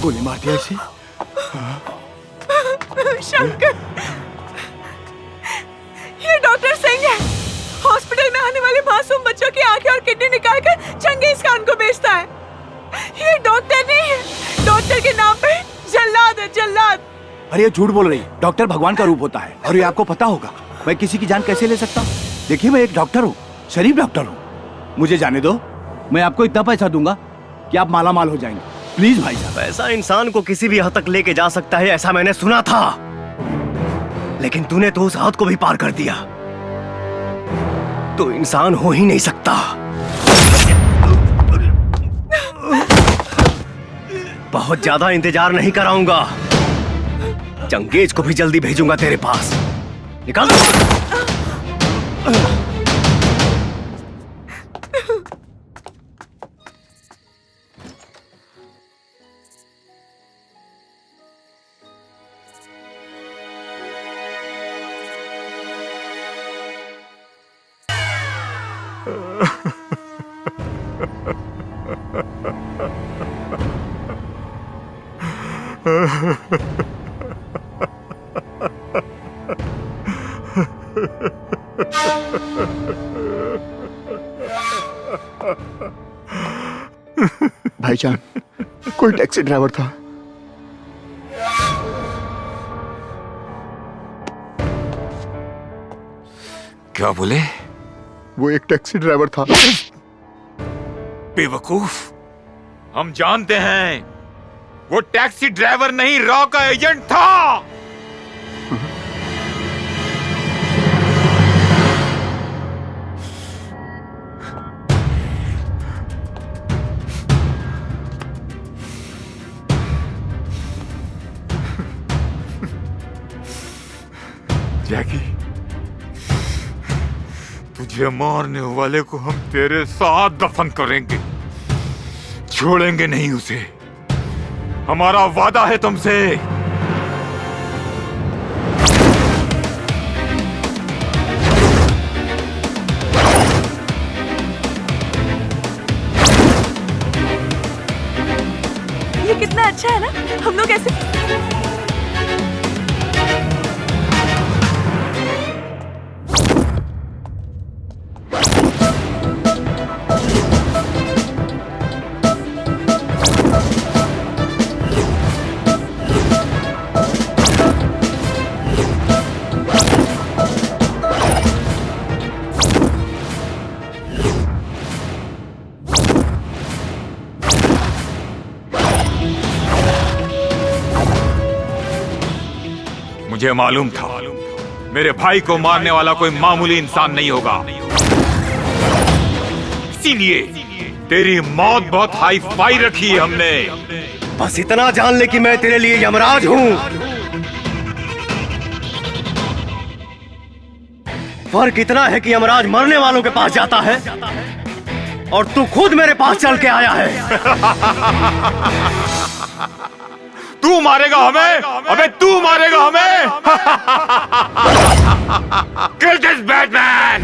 गोली मार दिया इसे। शंकर, ये डॉक्टर सिंह है। हॉस्पिटल में आने वाले मासूम बच्चों की आंखें और किडनी निकालकर चंगेज खान को बेचता है। ये डॉक्टर नहीं है, डॉक्टर के नाम पे जल्लाद है, जल्लाद। अरे ये झूठ बोल रही है। डॉक्टर भगवान का रूप होता है और ये आपको पता होगा। मैं किसी की जान कैसे ले सकता हूँ? देखिए मैं एक डॉक्टर हूँ, शरीफ डॉक्टर हूँ। मुझे जाने दो, मैं आपको इतना पैसा दूंगा कि आप माला माल हो जाएंगे। प्लीज भाई साहब। पैसा इंसान को किसी भी हद तक लेके जा सकता है, ऐसा मैंने सुना था, लेकिन तूने तो उस हद को भी पार कर दिया। तो इंसान हो ही नहीं सकता। बहुत ज्यादा इंतजार नहीं कराऊंगा, चंगेज को भी जल्दी भेजूंगा तेरे पास। निकाल। भाईजान, कोई टैक्सी ड्राइवर था। क्या बोले? वो एक टैक्सी ड्राइवर था। बेवकूफ, हम जानते हैं वो टैक्सी ड्राइवर नहीं, रॉ का एजेंट था। जैकी, तुझे मारने वाले को हम तेरे साथ दफन करेंगे, छोड़ेंगे नहीं उसे। हमारा वादा है तुमसे। ये कितना अच्छा है ना, हम लोग ऐसे। मुझे मालूम था मेरे भाई को मारने वाला कोई मामूली इंसान नहीं होगा, इसीलिए तेरी मौत बहुत हाई फाई रखी है हमने। बस इतना जान ले कि मैं तेरे लिए यमराज हूं। फर्क इतना है कि यमराज मरने वालों के पास जाता है और तू खुद मेरे पास चल के आया है। तू मारेगा हमें? अबे तू मारेगा हमें? Kill this Batman!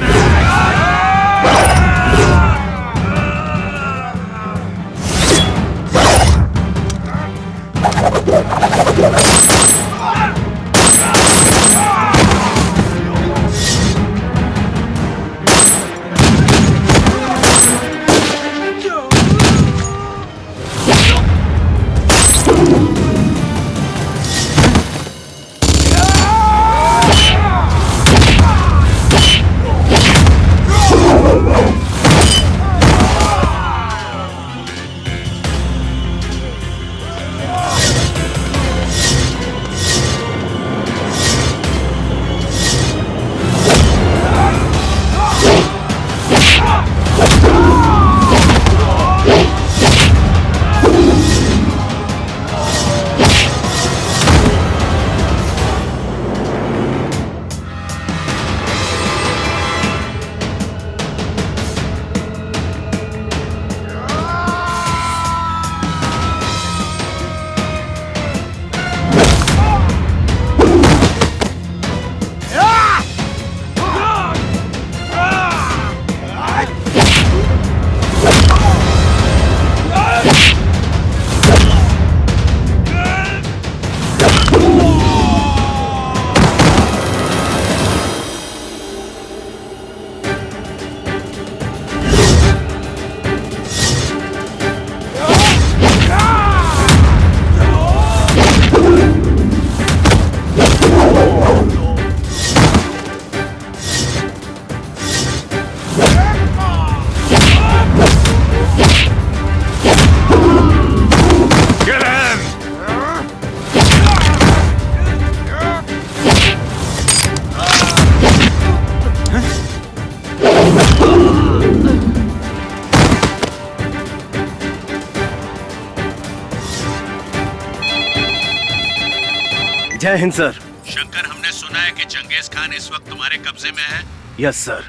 जय हिंद सर। शंकर, हमने सुना है कि चंगेज खान इस वक्त तुम्हारे कब्जे में है। यस सर,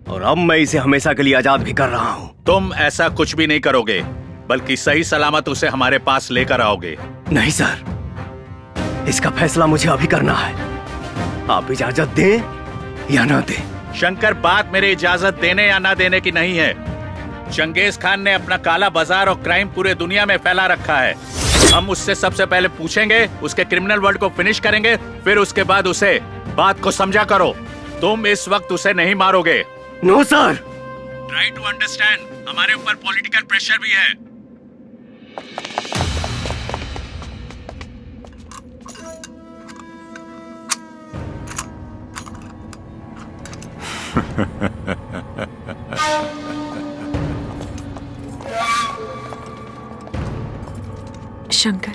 और अब मैं इसे हमेशा के लिए आजाद भी कर रहा हूँ। तुम ऐसा कुछ भी नहीं करोगे, बल्कि सही सलामत उसे हमारे पास लेकर आओगे। नहीं सर, इसका फैसला मुझे अभी करना है। आप इजाजत दें या ना दें। शंकर, बात मेरे इजाजत देने या ना देने की नहीं है। चंगेज खान ने अपना काला बाजार और क्राइम पूरे दुनिया में फैला रखा है। हम उससे सबसे पहले पूछेंगे, उसके क्रिमिनल वर्ल्ड को फिनिश करेंगे, फिर उसके बाद उसे बात को समझा करो। तुम इस वक्त उसे नहीं मारोगे। No sir. Try to understand, हमारे ऊपर पॉलिटिकल प्रेशर भी है। शंकर,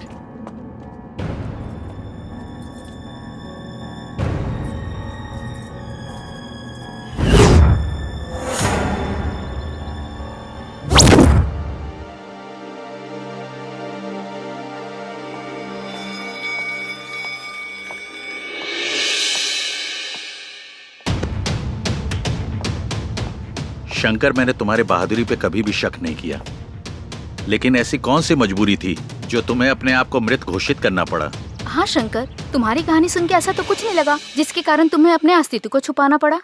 शंकर, मैंने तुम्हारे बहादुरी पे कभी भी शक नहीं किया, लेकिन ऐसी कौन सी मजबूरी थी जो तुम्हें अपने आप को मृत घोषित करना पड़ा? हाँ शंकर, तुम्हारी कहानी सुन के ऐसा तो कुछ नहीं लगा जिसके कारण तुम्हें अपने अस्तित्व को छुपाना पड़ा।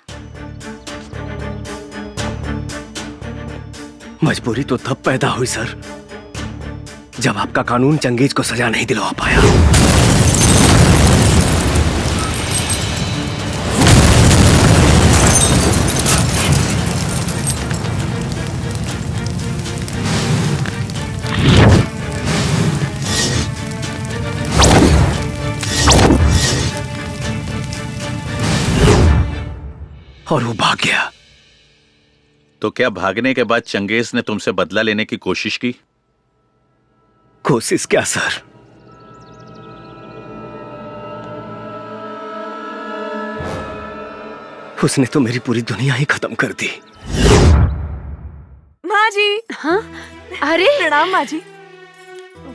मजबूरी तो तब पैदा हुई सर, जब आपका कानून चंगेज को सजा नहीं दिलवा पाया। और वो भाग गया। तो क्या भागने के बाद चंगेज ने तुमसे बदला लेने की कोशिश की? कोशिश क्या सर, उसने तो मेरी पूरी दुनिया ही खत्म कर दी। माँ जी। हाँ, अरे प्रणाम माँ जी।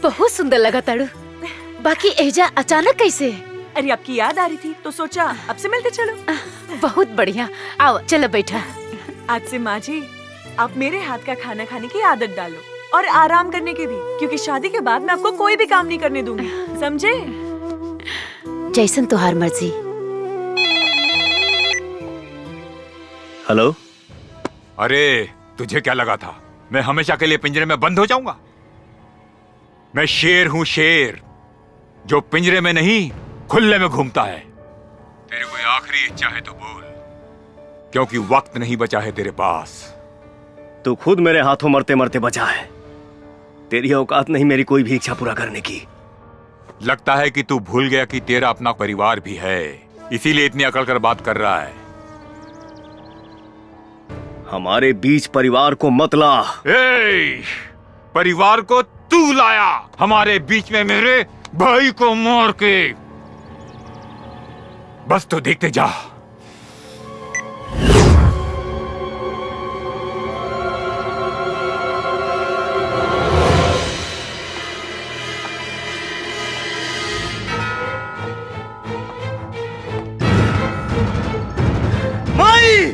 बहुत सुंदर लगा ताड़ू। बाकी एजा अचानक कैसे? अरे आपकी याद आ रही थी तो सोचा आपसे मिलते चलो। बहुत बढ़िया, आओ चलो बैठा। आज से माँ जी आप मेरे हाथ का खाना खाने की आदत डालो और आराम करने की भी, क्योंकि शादी के बाद मैं आपको कोई भी काम नहीं करने दूंगी, समझे? जैसन तुहार मर्जी। हेलो। अरे तुझे क्या लगा था मैं हमेशा के लिए पिंजरे में बंद हो जाऊंगा? मैं शेर हूं, शेर जो पिंजरे में नहीं खुले में घूमता है। तेरी कोई आखिरी इच्छा है तो बोल, क्योंकि वक्त नहीं बचा है तेरे पास। तू खुद मेरे हाथों मरते मरते बचा है। तेरी औकात नहीं मेरी कोई भी इच्छा पूरा करने की। लगता है कि तू भूल गया कि तेरा अपना परिवार भी है, इसीलिए इतनी अकड़ कर बात कर रहा है। हमारे बीच परिवार को मत ला। परिवार को तू लाया हमारे बीच में, मेरे भाई को मार के। बस तो देखते जा। माई!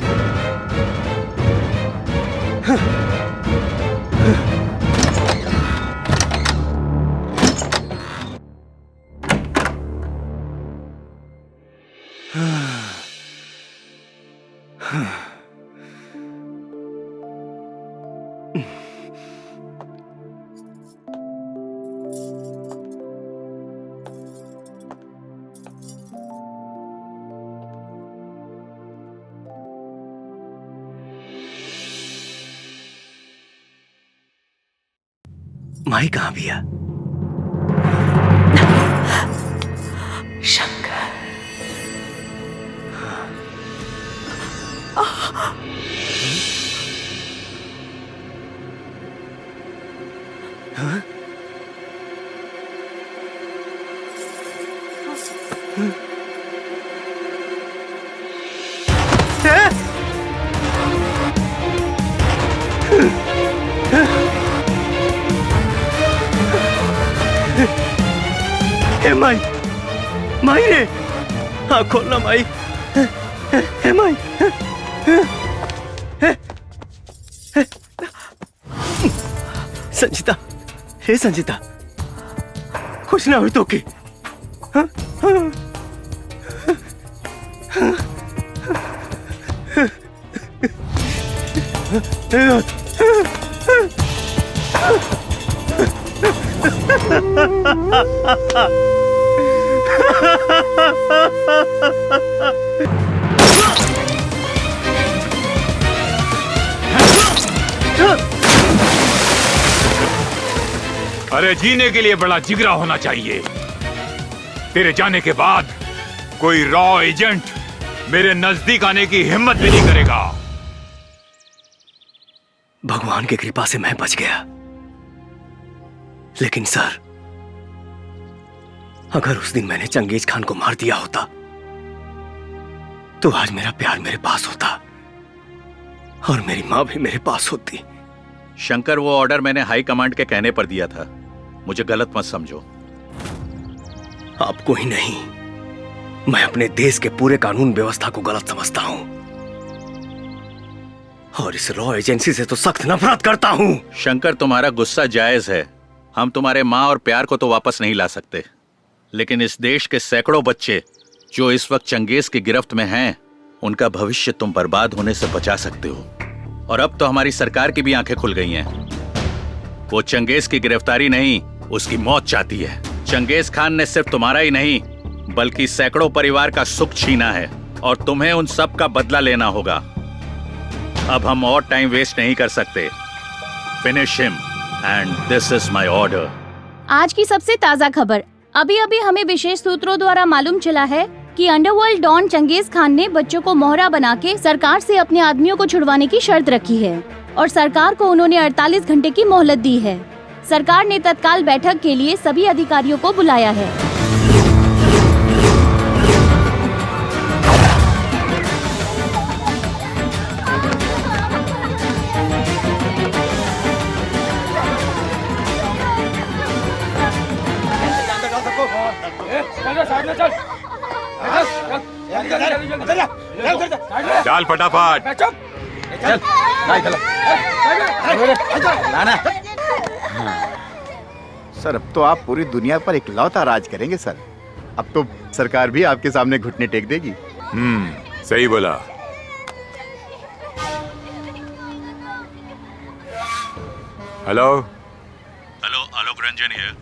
माई कहाँ भैया? शंकर। हाँ? हे माई, माई रे, हाँ खोलना माई। हे माई, संजीता, हे संजीता, कुछ ना हुई तो के? हाँ? हाँ? अरे जीने के लिए बड़ा जिगरा होना चाहिए। तेरे जाने के बाद कोई रॉ एजेंट मेरे नजदीक आने की हिम्मत भी नहीं करेगा। भगवान की कृपा से मैं बच गया, लेकिन सर, अगर उस दिन मैंने चंगेज खान को मार दिया होता तो आज मेरा प्यार मेरे पास होता और मेरी मां भी मेरे पास होती। शंकर, वो ऑर्डर मैंने हाई कमांड के कहने पर दिया था, मुझे गलत मत समझो। आपको ही नहीं, मैं अपने देश के पूरे कानून व्यवस्था को गलत समझता हूं और इस रॉ एजेंसी से तो सख्त नफरत करता हूं। शंकर, तुम्हारा गुस्सा जायज है। हम तुम्हारे माँ और प्यार को तो वापस नहीं ला सकते, लेकिन इस देश के सैकड़ों बच्चे जो इस वक्त चंगेज की गिरफ्त में हैं, उनका भविष्य तुम बर्बाद होने से बचा सकते हो। और अब तो हमारी सरकार की भी आंखें खुल गई हैं। वो चंगेज की गिरफ्तारी नहीं, उसकी मौत चाहती है। चंगेज खान ने सिर्फ तुम्हारा ही नहीं बल्कि सैकड़ों परिवार का सुख छीना है और तुम्हें उन सब का बदला लेना होगा। अब हम और टाइम वेस्ट नहीं कर सकते। Finish him and this is my order. आज की सबसे ताज़ा खबर। अभी अभी हमें विशेष सूत्रों द्वारा मालूम चला है कि अंडरवर्ल्ड डॉन चंगेज खान ने बच्चों को मोहरा बना के सरकार से अपने आदमियों को छुड़वाने की शर्त रखी है और सरकार को उन्होंने 48 घंटे की मोहलत दी है। सरकार ने तत्काल बैठक के लिए सभी अधिकारियों को बुलाया है। डाल फटाफट। सर, अब तो आप पूरी दुनिया पर इकलौता राज करेंगे सर। अब तो सरकार भी आपके सामने घुटने टेक देगी। सही बोला। Hello hello, Alok Ranjan here.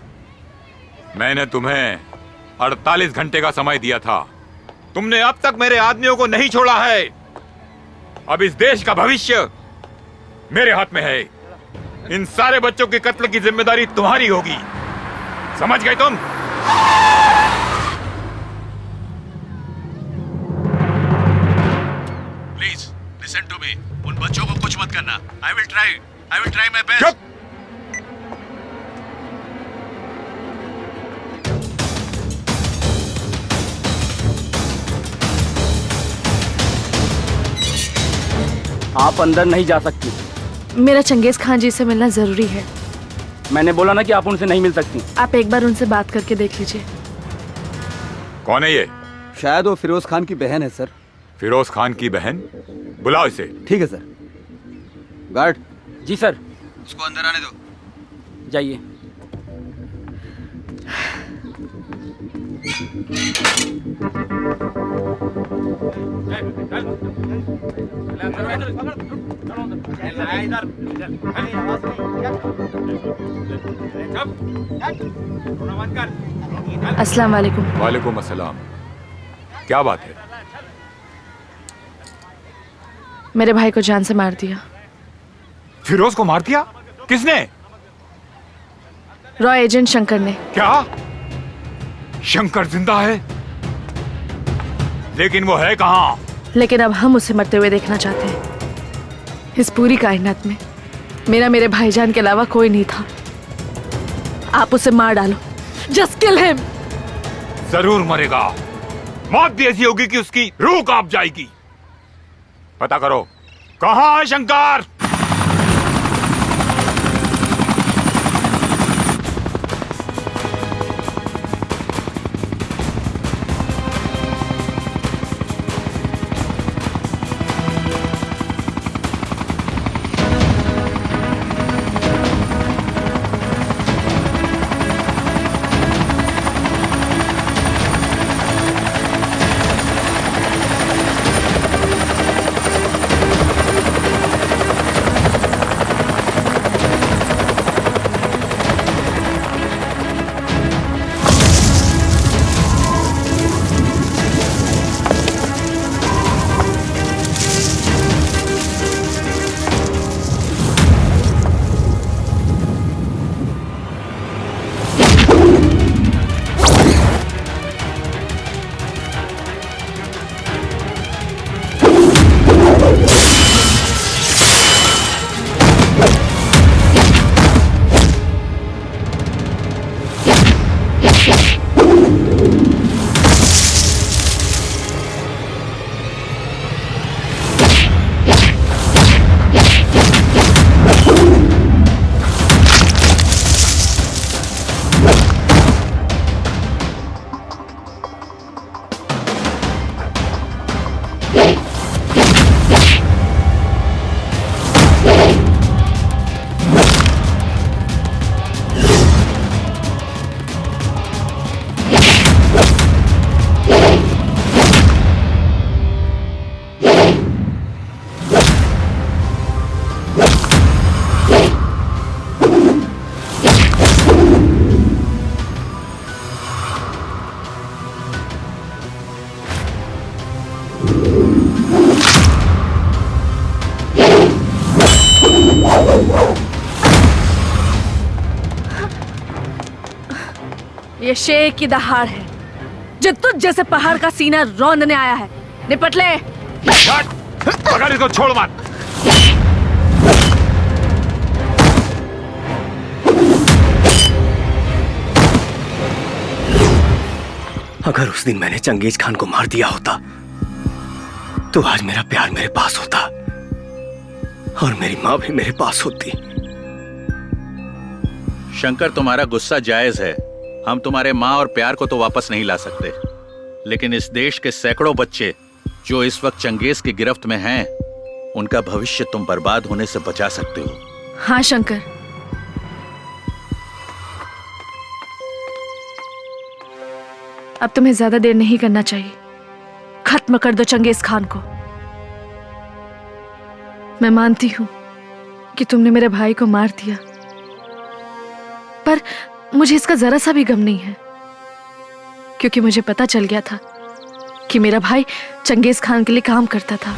मैंने तुम्हें 48 घंटे का समय दिया था, तुमने अब तक मेरे आदमियों को नहीं छोड़ा है। अब इस देश का भविष्य मेरे हाथ में है। इन सारे बच्चों के कत्ल की जिम्मेदारी तुम्हारी होगी, समझ गए तुम? Please listen to me. उन बच्चों को कुछ मत करना। I will try my best. आप अंदर नहीं जा सकती। मेरा चंगेज खान जी से मिलना जरूरी है। मैंने बोला ना कि आप उनसे नहीं मिल सकती। आप एक बार उनसे बात करके देख लीजिए। कौन है ये? शायद वो फिरोज खान की बहन है सर। फिरोज खान की बहन? बुलाओ इसे। ठीक है सर। गार्ड। जी सर। उसको अंदर आने दो। जाइए। अस्सलाम वालेकुम। वालेकुम अस्सलाम। क्या बात है? मेरे भाई को जान से मार दिया। फिरोज को मार दिया? किसने? रॉ एजेंट शंकर ने। क्या? शंकर जिंदा है? लेकिन वो है कहाँ? लेकिन अब हम उसे मरते हुए देखना चाहते हैं। इस पूरी कायनात में मेरे भाईजान के अलावा कोई नहीं था। आप उसे मार डालो। Just kill him. जरूर मरेगा। मौत भी ऐसी होगी कि उसकी रूह कांप जाएगी। पता करो कहाँ है शंकर? ये शेर की दहाड़ है जो तुझ जैसे पहाड़ का सीना रौंदने आया है। निपट ले। पकड़ इसको, छोड़ मत। अगर उस दिन मैंने चंगेज खान को मार दिया होता तो आज मेरा प्यार मेरे पास होता और मेरी माँ भी मेरे पास होती। शंकर, तुम्हारा गुस्सा जायज है। हम तुम्हारे माँ और प्यार को तो वापस नहीं ला सकते, लेकिन इस देश के सैकड़ों बच्चे जो इस वक्त चंगेज की गिरफ्त में हैं, उनका भविष्य तुम बर्बाद होने से बचा सकते हो। हाँ शंकर, अब तुम्हें ज्यादा देर नहीं करना चाहिए। खत्म कर दो चंगेज खान को। मैं मानती हूं कि तुमने मेरे भाई को मार दिया, पर मुझे इसका जरा सा भी गम नहीं है, क्योंकि मुझे पता चल गया था कि मेरा भाई चंगेज खान के लिए काम करता था।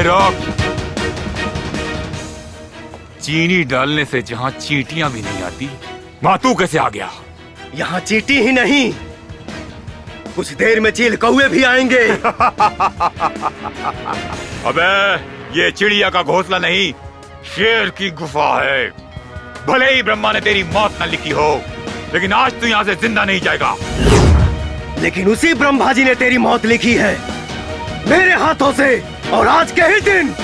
रोक। चीनी डालने से जहाँ चींटियां भी नहीं आती, वहाँ तू कैसे आ गया? यहाँ चींटी ही नहीं, कुछ देर में चील कौवे भी आएंगे। अबे, ये चिड़िया का घोंसला नहीं, शेर की गुफा है। भले ही ब्रह्मा ने तेरी मौत न लिखी हो, लेकिन आज तू यहाँ से जिंदा नहीं जाएगा। लेकिन उसी ब्रह्मा जी ने तेरी मौत लिखी है मेरे हाथों से, और आज के ही दिन।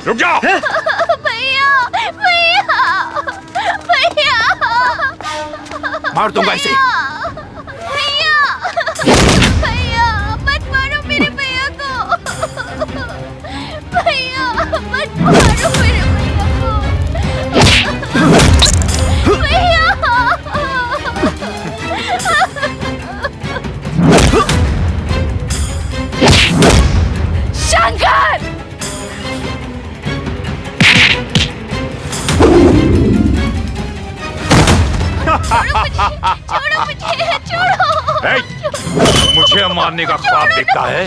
रुक जाओ। भैया, भैया, भैया, मार दूंगा इसे। शंकर! छोड़ो मुझे, छोड़ो। मुझे मारने का ख्वाब देखता है?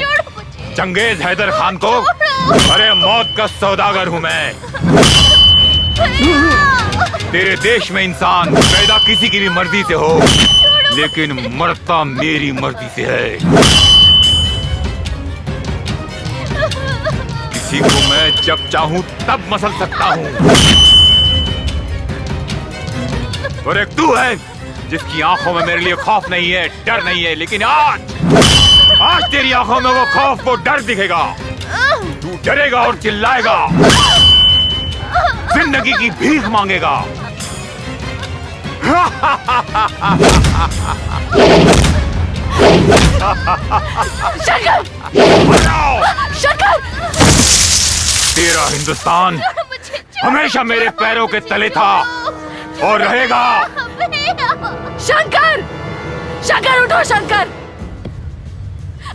चंगेज हैदर खान को? अरे मौत का सौदागर हूँ मैं। तेरे देश में इंसान पैदा किसी की भी मर्जी से हो, लेकिन मरता मेरी मर्जी से है। किसी को मैं जब चाहूं तब मसल सकता हूँ, और एक तू है जिसकी आंखों में मेरे लिए खौफ नहीं है, डर नहीं है, लेकिन आज तेरी आंखों में वो खौफ, वो डर दिखेगा। तू डरेगा और चिल्लाएगा, जिंदगी की भीख मांगेगा। शंकर! शंकर! तेरा हिंदुस्तान हमेशा मेरे पैरों के तले था और रहेगा। शंकर! शंकर उठो शंकर!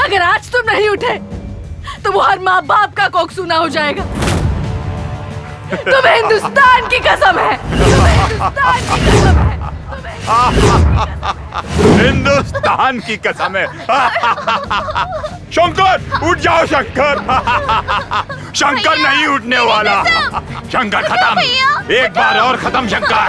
अगर आज तुम नहीं उठे तो वो हर माँ बाप का कोख सूना हो जाएगा। तुम्हें हिंदुस्तान की कसम है, तुम्हें हिंदुस्तान की कसम है, हिंदुस्तान की कसम है। शंकर उठ जाओ शंकर। शंकर नहीं उठने वाला। शंकर खत्म, एक बार और खत्म Shankar.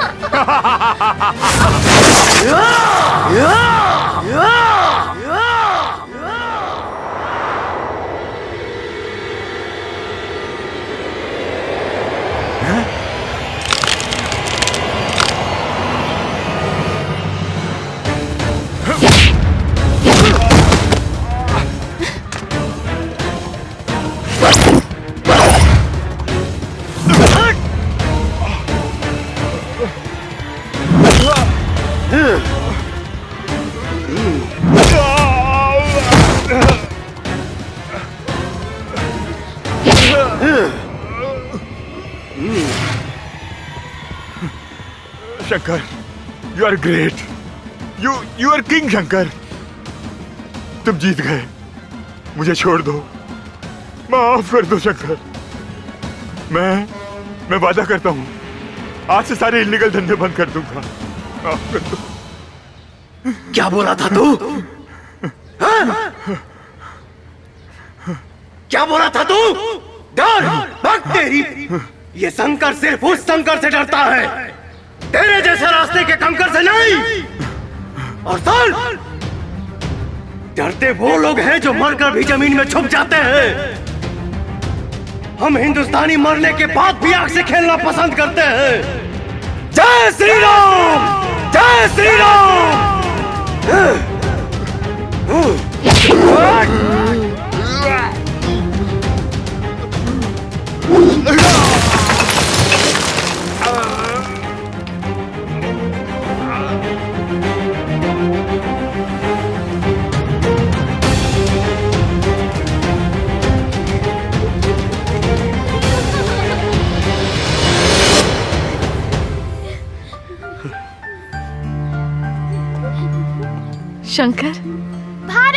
Shankar, you are great, you are king Shankar. तुम जीत गए, मुझे छोड़ दो, माफ कर दो शंकर। मैं वादा करता हूँ आज से सारे इलीगल धंधे बंद कर दूंगा, माफ कर दो। क्या बोला था तू? हाँ? क्या बोला था तू? डर, भाग तेरी। ये शंकर सिर्फ उस शंकर से डरता है, तेरे जैसे रास्ते के कंकर से नहीं। और सुन, डरते वो लोग हैं जो मरकर भी जमीन में छुप जाते हैं। हम हिंदुस्तानी मरने के बाद भी आग से खेलना पसंद करते हैं। जय श्री राम, जय श्री राम। शंकर, भारत